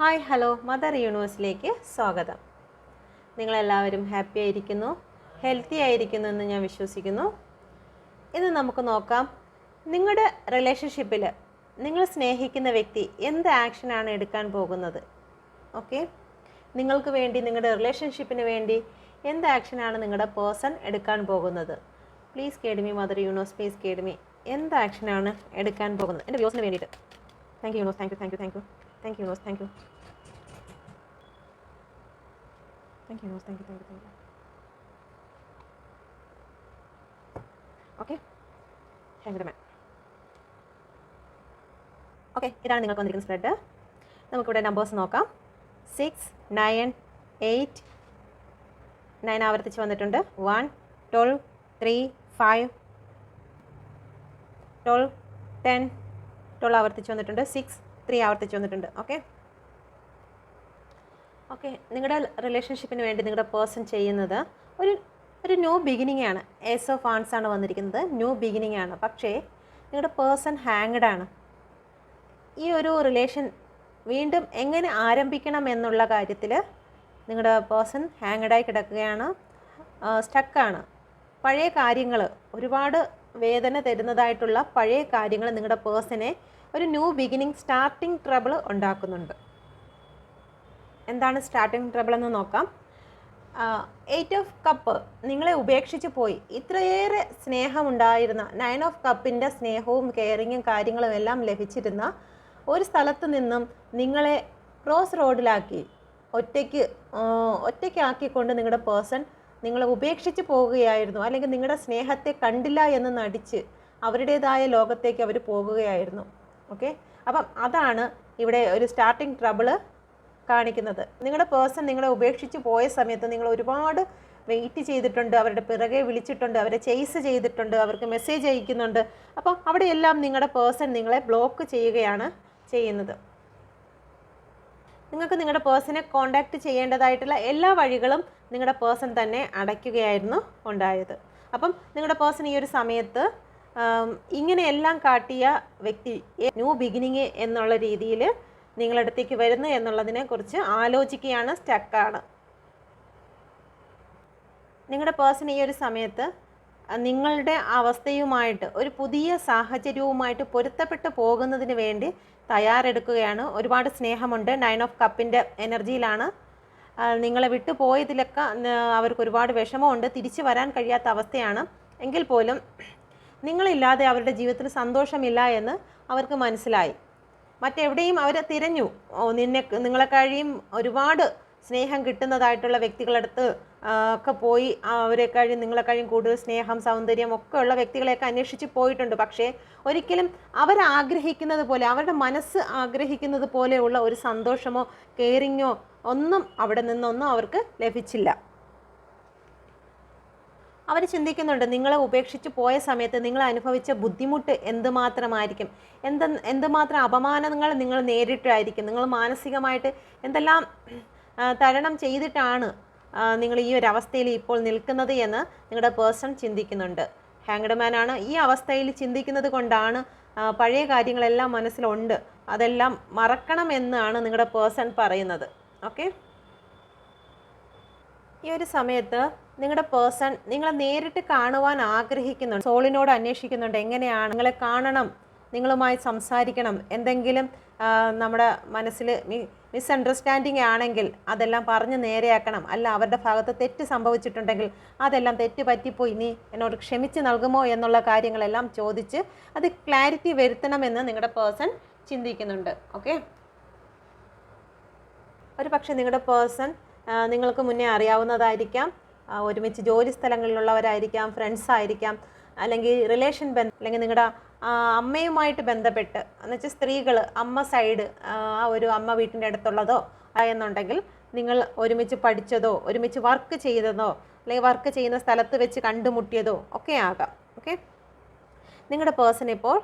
Hi hello mother യൂണിവേഴ്സിലേക്ക് സ്വാഗതം. നിങ്ങളെല്ലാവരും happy ആയിരിക്കുന്നു, ഹെൽത്തി ആയിരിക്കുന്നു എന്ന് ഞാൻ വിശ്വസിക്കുന്നു. ഇന്ന് നമുക്ക് നോക്കാം, നിങ്ങളുടെ റിലേഷൻഷിപ്പിൽ നിങ്ങൾ സ്നേഹിക്കുന്ന വ്യക്തി എന്ത് ആക്ഷനാണ് എടുക്കാൻ പോകുന്നത്. ഓക്കെ, നിങ്ങൾക്ക് വേണ്ടി, നിങ്ങളുടെ റിലേഷൻഷിപ്പിന് വേണ്ടി എന്ത് ആക്ഷനാണ് നിങ്ങളുടെ പേഴ്സൺ എടുക്കാൻ പോകുന്നത്. പ്ലീസ് കേഡ്മി മദർ യൂണിവേഴ്സ്, പ്ലീസ് കേഡ്മി എന്ത് ആക്ഷനാണ് എടുക്കാൻ പോകുന്നത് എൻ്റെ വ്യൂസിന് വേണ്ടിയിട്ട്. Thank you universe, thank you thank you thank you thank you universe, thank you thank you universe, thank you thank you thank you. Okay, thank you ma'am. Okay, ഇതാണ് നിങ്ങൾക്ക് വന്നിരിക്കുന്ന സ്പ്രെഡ്. നമുക്കിവിടെ നമ്പേഴ്സ് നോക്കാം. 6, 9, 8, 9 ആവർത്തിച്ച് വന്നിട്ടുണ്ട്. 1, 12, 3, 5, 12, 10, 12 ആവർത്തിച്ച് വന്നിട്ടുണ്ട്. 6, 3 ആവർത്തിച്ച് വന്നിട്ടുണ്ട്. ഓക്കെ ഓക്കെ, നിങ്ങളുടെ റിലേഷൻഷിപ്പിന് വേണ്ടി നിങ്ങളുടെ പേഴ്സൺ ചെയ്യുന്നത് ഒരു ന്യൂ ബിഗിനിങ് ആണ്. ഏസ് ഓഫ് വാൻസ് ആണ് വന്നിരിക്കുന്നത്. ന്യൂ ബിഗിനിങ് ആണ്. പക്ഷേ നിങ്ങളുടെ പേഴ്സൺ ഹാങ്ഡ് ആണ്. ഈ ഒരു റിലേഷൻ വീണ്ടും എങ്ങനെ ആരംഭിക്കണം എന്നുള്ള കാര്യത്തിൽ നിങ്ങളുടെ പേഴ്സൺ ഹാങ്ഡായി കിടക്കുകയാണ്, സ്റ്റക്കാണ്. പഴയ കാര്യങ്ങൾ, ഒരുപാട് വേദന തരുന്നതായിട്ടുള്ള പഴയ കാര്യങ്ങൾ നിങ്ങളുടെ പേഴ്സണെ ഒരു ന്യൂ ബിഗിനിങ്, സ്റ്റാർട്ടിങ് ട്രബിൾ ഉണ്ടാക്കുന്നുണ്ട്. എന്താണ് സ്റ്റാർട്ടിങ് ട്രബിൾ എന്ന് നോക്കാം. 8 ഓഫ് കപ്പ് നിങ്ങളെ ഉപേക്ഷിച്ച് പോയി. ഇത്രയേറെ സ്നേഹമുണ്ടായിരുന്ന 9 ഓഫ് കപ്പിൻ്റെ സ്നേഹവും കെയറിങ്ങും കാര്യങ്ങളും എല്ലാം ലഭിച്ചിരുന്ന ഒരു സ്ഥലത്ത് നിന്നും നിങ്ങളെ ക്രോസ് റോഡിലാക്കി, ഒറ്റയ്ക്കാക്കിക്കൊണ്ട് നിങ്ങളുടെ പേഴ്സൺ നിങ്ങളെ ഉപേക്ഷിച്ച് പോവുകയായിരുന്നു. അല്ലെങ്കിൽ നിങ്ങളുടെ സ്നേഹത്തെ കണ്ടില്ല എന്ന് നടിച്ച് അവരുടേതായ ലോകത്തേക്ക് അവർ പോകുകയായിരുന്നു. ഓക്കെ, അപ്പം അതാണ് ഇവിടെ ഒരു സ്റ്റാർട്ടിങ് ട്രബിള് കാണിക്കുന്നത്. നിങ്ങളുടെ പേഴ്സൺ നിങ്ങളെ ഉപേക്ഷിച്ച് പോയ സമയത്ത് നിങ്ങൾ ഒരുപാട് വെയിറ്റ് ചെയ്തിട്ടുണ്ട്, അവരുടെ പിറകെ വിളിച്ചിട്ടുണ്ട്, അവരെ ചേസ് ചെയ്തിട്ടുണ്ട്, അവർക്ക് മെസ്സേജ് അയക്കുന്നുണ്ട്. അപ്പോൾ അവിടെയെല്ലാം നിങ്ങളുടെ പേഴ്സൺ നിങ്ങളെ ബ്ലോക്ക് ചെയ്യുകയാണ് ചെയ്യുന്നത്. നിങ്ങൾക്ക് നിങ്ങളുടെ പേഴ്സണെ കോണ്ടാക്ട് ചെയ്യേണ്ടതായിട്ടുള്ള എല്ലാ വഴികളും നിങ്ങളുടെ പേഴ്സൺ തന്നെ അടയ്ക്കുകയായിരുന്നു ഉണ്ടായത്. അപ്പം നിങ്ങളുടെ പേഴ്സൺ ഈ ഒരു സമയത്ത് ഇങ്ങനെയെല്ലാം കാട്ടിയ വ്യക്തി ന്യൂ ബിഗിനിങ് എന്നുള്ള രീതിയിൽ നിങ്ങളടുത്തേക്ക് വരുന്നു എന്നുള്ളതിനെ കുറിച്ച് ആലോചിക്കുകയാണ്, സ്റ്റക്കാണ്. നിങ്ങളുടെ പേഴ്സൺ ഈ ഒരു സമയത്ത് നിങ്ങളുടെ അവസ്ഥയുമായിട്ട്, ഒരു പുതിയ സാഹചര്യവുമായിട്ട് പൊരുത്തപ്പെട്ട് പോകുന്നതിന് വേണ്ടി തയ്യാറെടുക്കുകയാണ്. ഒരുപാട് സ്നേഹമുണ്ട്. 9 ഓഫ് കപ്പിൻ്റെ എനർജിയിലാണ്. നിങ്ങളെ വിട്ടു പോയതിലൊക്കെ അവർക്ക് ഒരുപാട് വിഷമമുണ്ട്. തിരിച്ചു വരാൻ കഴിയാത്ത അവസ്ഥയാണ്. എങ്കിൽ പോലും നിങ്ങളില്ലാതെ അവരുടെ ജീവിതത്തിൽ സന്തോഷമില്ല എന്ന് അവർക്ക് മനസ്സിലായി. മറ്റെവിടെയും അവർ തിരഞ്ഞു. നിങ്ങളെക്കാളും ഒരുപാട് സ്നേഹം കിട്ടുന്നതായിട്ടുള്ള വ്യക്തികളടുത്ത് ഒക്കെ പോയി അവരെക്കാളും നിങ്ങളെക്കാളും കൂടുതൽ സ്നേഹം, സൗന്ദര്യം ഒക്കെ ഉള്ള വ്യക്തികളെയൊക്കെ അന്വേഷിച്ച് പോയിട്ടുണ്ട്. പക്ഷേ ഒരിക്കലും അവരാഗ്രഹിക്കുന്നത് പോലെ, അവരുടെ മനസ്സ് ആഗ്രഹിക്കുന്നത് പോലെയുള്ള ഒരു സന്തോഷമോ കെയറിങ്ങോ ഒന്നും അവിടെ നിന്നൊന്നും അവർക്ക് ലഭിച്ചില്ല. അവർ ചിന്തിക്കുന്നുണ്ട്, നിങ്ങളെ ഉപേക്ഷിച്ച് പോയ സമയത്ത് നിങ്ങൾ അനുഭവിച്ച ബുദ്ധിമുട്ട് എന്തുമാത്രമായിരിക്കും, എന്തുമാത്രം അപമാനങ്ങൾ നിങ്ങൾ നേരിട്ടായിരിക്കും, നിങ്ങൾ മാനസികമായിട്ട് എന്തെല്ലാം തരണം ചെയ്തിട്ടാണ് നിങ്ങൾ ഈ ഒരു അവസ്ഥയിൽ ഇപ്പോൾ നിൽക്കുന്നത് എന്ന് നിങ്ങളുടെ പേഴ്സൺ ചിന്തിക്കുന്നുണ്ട്. ഹാങ്ഡ് മാനാണ്. ഈ അവസ്ഥയിൽ ചിന്തിക്കുന്നത് കൊണ്ടാണ് പഴയ കാര്യങ്ങളെല്ലാം മനസ്സിലുണ്ട്, അതെല്ലാം മറക്കണം എന്നാണ് നിങ്ങളുടെ പേഴ്സൺ പറയുന്നത്. ഓക്കെ, ഈ ഒരു സമയത്ത് നിങ്ങളുടെ പേഴ്സൺ നിങ്ങളെ നേരിട്ട് കാണുവാൻ ആഗ്രഹിക്കുന്നുണ്ട്. സോളിനോട് അന്വേഷിക്കുന്നുണ്ട്, എങ്ങനെയാണ് നിങ്ങളെ കാണണം, നിങ്ങളുമായി സംസാരിക്കണം. എന്തെങ്കിലും നമ്മുടെ മനസ്സിൽ മിസ്അണ്ടർസ്റ്റാൻഡിങ് ആണെങ്കിൽ അതെല്ലാം പറഞ്ഞ് നേരെയാക്കണം. അല്ല, അവരുടെ ഭാഗത്ത് തെറ്റ് സംഭവിച്ചിട്ടുണ്ടെങ്കിൽ അതെല്ലാം തെറ്റ് പറ്റിപ്പോയി, നീ എന്നോട് ക്ഷമിച്ച് നൽകുമോ എന്നുള്ള കാര്യങ്ങളെല്ലാം ചോദിച്ച് അത് ക്ലാരിറ്റി വരുത്തണമെന്ന് നിങ്ങളുടെ പേഴ്സൺ ചിന്തിക്കുന്നുണ്ട്. ഓക്കെ, ഒരു പക്ഷേ നിങ്ങളുടെ പേഴ്സൺ നിങ്ങൾക്ക് മുന്നേ അറിയാവുന്നതായിരിക്കാം, ഒരുമിച്ച് ജോലി സ്ഥലങ്ങളിലുള്ളവരായിരിക്കാം, ഫ്രണ്ട്സ് ആയിരിക്കാം, അല്ലെങ്കിൽ റിലേഷൻ ബന്ധം, അല്ലെങ്കിൽ നിങ്ങളുടെ അമ്മയുമായിട്ട് ബന്ധപ്പെട്ട്, എന്നുവെച്ചാൽ സ്ത്രീകൾ, അമ്മ സൈഡ്, ആ ഒരു അമ്മ വീട്ടിൻ്റെ അടുത്തുള്ളതോ എന്നുണ്ടെങ്കിൽ നിങ്ങൾ ഒരുമിച്ച് പഠിച്ചതോ ഒരുമിച്ച് വർക്ക് ചെയ്തതോ അല്ലെങ്കിൽ വർക്ക് ചെയ്യുന്ന സ്ഥലത്ത് വെച്ച് കണ്ടുമുട്ടിയതോ ഒക്കെ ആകാം. ഓക്കെ, നിങ്ങളുടെ പേഴ്സൺ ഇപ്പോൾ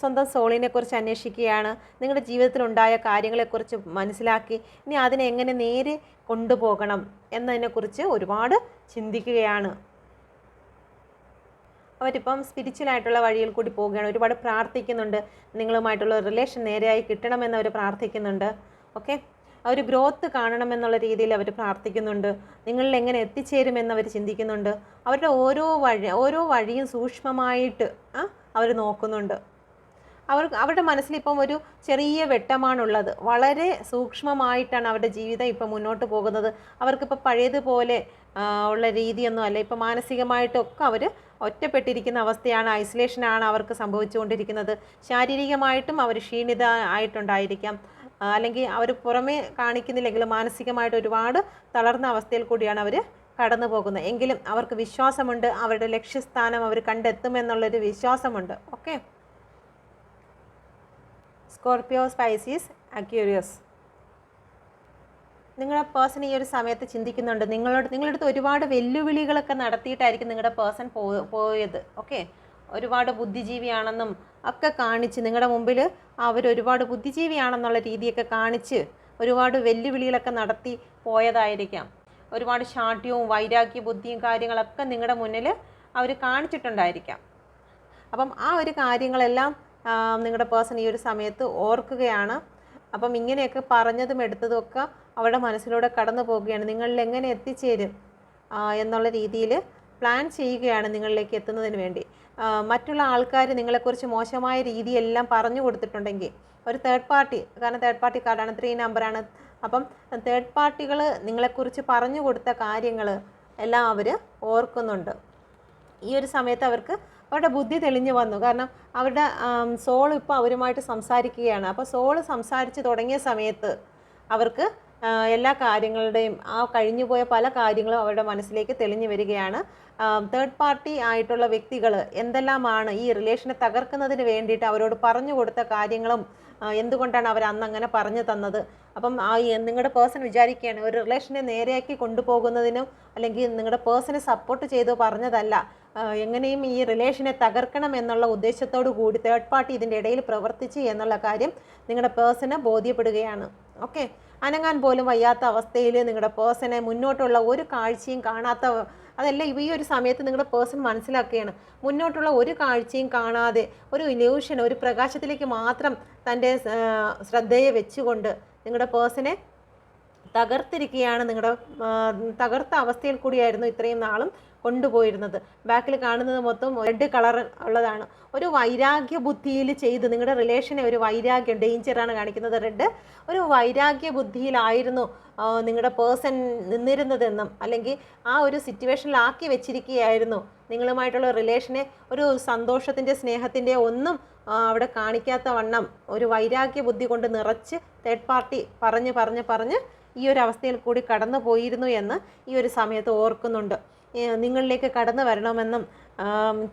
സ്വന്തം സോളിനെ കുറിച്ച് അന്വേഷിക്കുകയാണ്. നിങ്ങളുടെ ജീവിതത്തിലുണ്ടായ കാര്യങ്ങളെക്കുറിച്ച് മനസ്സിലാക്കി ഇനി അതിനെ എങ്ങനെ നേരെ കൊണ്ടുപോകണം എന്നതിനെക്കുറിച്ച് ഒരുപാട് ചിന്തിക്കുകയാണ്. അവരിപ്പം സ്പിരിച്വലായിട്ടുള്ള വഴിയിൽ കൂടി പോവുകയാണ്. ഒരുപാട് പ്രാർത്ഥിക്കുന്നുണ്ട്, നിങ്ങളുമായിട്ടുള്ള റിലേഷൻ നേരെയായി കിട്ടണമെന്ന് അവർ പ്രാർത്ഥിക്കുന്നുണ്ട്. ഓക്കെ. ഒരു ഗ്രോത്ത് കാണണമെന്നുള്ള രീതിയിൽ അവർ പ്രാർത്ഥിക്കുന്നുണ്ട്. നിങ്ങളിൽ എങ്ങനെ എത്തിച്ചേരുമെന്ന് അവർ ചിന്തിക്കുന്നുണ്ട്. അവരുടെ ഓരോ വഴിയും സൂക്ഷ്മമായിട്ട് അവർ നോക്കുന്നുണ്ട്. അവരുടെ മനസ്സിലിപ്പം ഒരു ചെറിയ വെട്ടമാണുള്ളത്. വളരെ സൂക്ഷ്മമായിട്ടാണ് അവരുടെ ജീവിതം ഇപ്പം മുന്നോട്ട് പോകുന്നത്. അവർക്കിപ്പോൾ പഴയതുപോലെ ഉള്ള രീതിയൊന്നും അല്ല. ഇപ്പം മാനസികമായിട്ടൊക്കെ അവർ ഒറ്റപ്പെട്ടിരിക്കുന്ന അവസ്ഥയാണ്. ഐസൊലേഷനാണ് അവർക്ക് സംഭവിച്ചുകൊണ്ടിരിക്കുന്നത്. ശാരീരികമായിട്ടും അവർ ക്ഷീണിത ആയിട്ടുണ്ടായിരിക്കാം. അല്ലെങ്കിൽ അവർ പുറമേ കാണിക്കുന്നില്ലെങ്കിലും മാനസികമായിട്ട് ഒരുപാട് തളർന്ന അവസ്ഥയിൽ കൂടിയാണ് അവർ കടന്നു പോകുന്നത്. എങ്കിലും അവർക്ക് വിശ്വാസമുണ്ട്. അവരുടെ ലക്ഷ്യസ്ഥാനം അവർ കണ്ടെത്തുമെന്നുള്ളൊരു വിശ്വാസമുണ്ട്. ഓക്കെ. Scorpio, species, Aquarius. നിങ്ങളുടെ പേഴ്സൺ ഈ ഒരു സമയത്ത് ചിന്തിക്കുന്നുണ്ട്. നിങ്ങളുടെ അടുത്ത് ഒരുപാട് വെല്ലുവിളികളൊക്കെ നടത്തിയിട്ടായിരിക്കും നിങ്ങളുടെ പേഴ്സൺ പോയത്. ഓക്കെ. ഒരുപാട് ബുദ്ധിജീവിയാണെന്നും ഒക്കെ കാണിച്ച് നിങ്ങളുടെ മുമ്പിൽ ഒരുപാട് ബുദ്ധിജീവിയാണെന്നുള്ള രീതിയൊക്കെ കാണിച്ച് ഒരുപാട് വെല്ലുവിളികളൊക്കെ നടത്തി പോയതായിരിക്കാം. ഒരുപാട് ശാഠ്യവും വൈരാഗ്യ ബുദ്ധിയും കാര്യങ്ങളൊക്കെ നിങ്ങളുടെ മുന്നിൽ അവർ കാണിച്ചിട്ടുണ്ടായിരിക്കാം. അപ്പം ആ ഒരു കാര്യങ്ങളെല്ലാം നിങ്ങളുടെ പേഴ്സൺ ഈ ഒരു സമയത്ത് ഓർക്കുകയാണ്. അപ്പം ഇങ്ങനെയൊക്കെ പറഞ്ഞതും എടുത്തതും ഒക്കെ അവരുടെ മനസ്സിലൂടെ കടന്നു പോവുകയാണ്. നിങ്ങളിൽ എങ്ങനെ എത്തിച്ചേരും എന്നുള്ള രീതിയിൽ പ്ലാൻ ചെയ്യുകയാണ് നിങ്ങളിലേക്ക് എത്തുന്നതിന് വേണ്ടി. മറ്റുള്ള ആൾക്കാർ നിങ്ങളെക്കുറിച്ച് മോശമായ രീതിയെല്ലാം പറഞ്ഞു കൊടുത്തിട്ടുണ്ടെങ്കിൽ ഒരു തേർഡ് പാർട്ടി, കാരണം തേർഡ് പാർട്ടി കാർഡാണ്, 3 നമ്പറാണ്. അപ്പം തേർഡ് പാർട്ടികൾ നിങ്ങളെക്കുറിച്ച് പറഞ്ഞു കൊടുത്ത കാര്യങ്ങൾ എല്ലാം അവർ ഓർക്കുന്നുണ്ട്. ഈ ഒരു സമയത്ത് അവരുടെ ബുദ്ധി തെളിഞ്ഞു വന്നു. കാരണം അവരുടെ സോൾ ഇപ്പോൾ അവരുമായിട്ട് സംസാരിക്കുകയാണ്. അപ്പോൾ സോൾ സംസാരിച്ച് തുടങ്ങിയ സമയത്ത് അവർക്ക് എല്ലാ കാര്യങ്ങളുടെയും കഴിഞ്ഞുപോയ പല കാര്യങ്ങളും അവരുടെ മനസ്സിലേക്ക് തെളിഞ്ഞു വരികയാണ്. തേർഡ് പാർട്ടി ആയിട്ടുള്ള വ്യക്തികൾ എന്തെല്ലാമാണ് ഈ റിലേഷനെ തകർക്കുന്നതിന് വേണ്ടിയിട്ട് അവരോട് പറഞ്ഞു കൊടുത്ത കാര്യങ്ങളും എന്തുകൊണ്ടാണ് അവർ അന്ന് അങ്ങനെ പറഞ്ഞു തന്നത്. അപ്പം നിങ്ങളുടെ പേഴ്സൺ വിചാരിക്കുകയാണ് ഒരു റിലേഷനെ നേരെയാക്കി കൊണ്ടുപോകുന്നതിനും അല്ലെങ്കിൽ നിങ്ങളുടെ പേഴ്സണെ സപ്പോർട്ട് ചെയ്ത് പറഞ്ഞതല്ല, എങ്ങനെയും ഈ റിലേഷനെ തകർക്കണം എന്നുള്ള ഉദ്ദേശത്തോടു കൂടി തേർഡ് പാർട്ടി ഇതിൻ്റെ ഇടയിൽ പ്രവർത്തിച്ച് എന്നുള്ള കാര്യം നിങ്ങളുടെ പേഴ്സണ് ബോധ്യപ്പെടുകയാണ്. ഓക്കെ. അനങ്ങാൻ പോലും വയ്യാത്ത അവസ്ഥയിൽ നിങ്ങളുടെ പേഴ്സണെ മുന്നോട്ടുള്ള ഒരു കാഴ്ചയും കാണാത്ത, അതല്ല ഈ ഒരു സമയത്ത് നിങ്ങളുടെ പേഴ്സൺ മനസ്സിലാക്കുകയാണ് മുന്നോട്ടുള്ള ഒരു കാഴ്ചയും കാണാതെ ഒരു ഇല്യൂഷൻ, ഒരു പ്രകാശത്തിലേക്ക് മാത്രം തൻ്റെ ശ്രദ്ധയെ വെച്ചുകൊണ്ട് നിങ്ങളുടെ പേഴ്സണെ തകർത്തിരിക്കുകയാണ്. നിങ്ങളുടെ തകർത്ത അവസ്ഥയിൽ കൂടിയായിരുന്നു ഇത്രയും നാളും കൊണ്ടുപോയിരുന്നത്. ബാക്കിൽ കാണുന്നത് മൊത്തം റെഡ് കളർ ഉള്ളതാണ്. ഒരു വൈരാഗ്യ ബുദ്ധിയിൽ ചെയ്ത് നിങ്ങളുടെ റിലേഷനെ ഒരു വൈരാഗ്യം, ഡേഞ്ചറാണ് കാണിക്കുന്നത് റെഡ്. ഒരു വൈരാഗ്യ ബുദ്ധിയിലായിരുന്നു നിങ്ങളുടെ പേഴ്സൺ നിന്നിരുന്നതെന്നും അല്ലെങ്കിൽ ആ ഒരു സിറ്റുവേഷനിലാക്കി വെച്ചിരിക്കുകയായിരുന്നു. നിങ്ങളുമായിട്ടുള്ള റിലേഷനെ ഒരു സന്തോഷത്തിൻ്റെ സ്നേഹത്തിൻ്റെ ഒന്നും അവിടെ കാണിക്കാത്ത വണ്ണം ഒരു വൈരാഗ്യ ബുദ്ധി കൊണ്ട് നിറച്ച് തേർഡ് പാർട്ടി പറഞ്ഞ് ഈ ഒരു അവസ്ഥയിൽ കൂടി കടന്നു പോയിരുന്നു എന്ന് ഈ ഒരു സമയത്ത് ഓർക്കുന്നുണ്ട്. നിങ്ങളിലേക്ക് കടന്നു വരണമെന്നും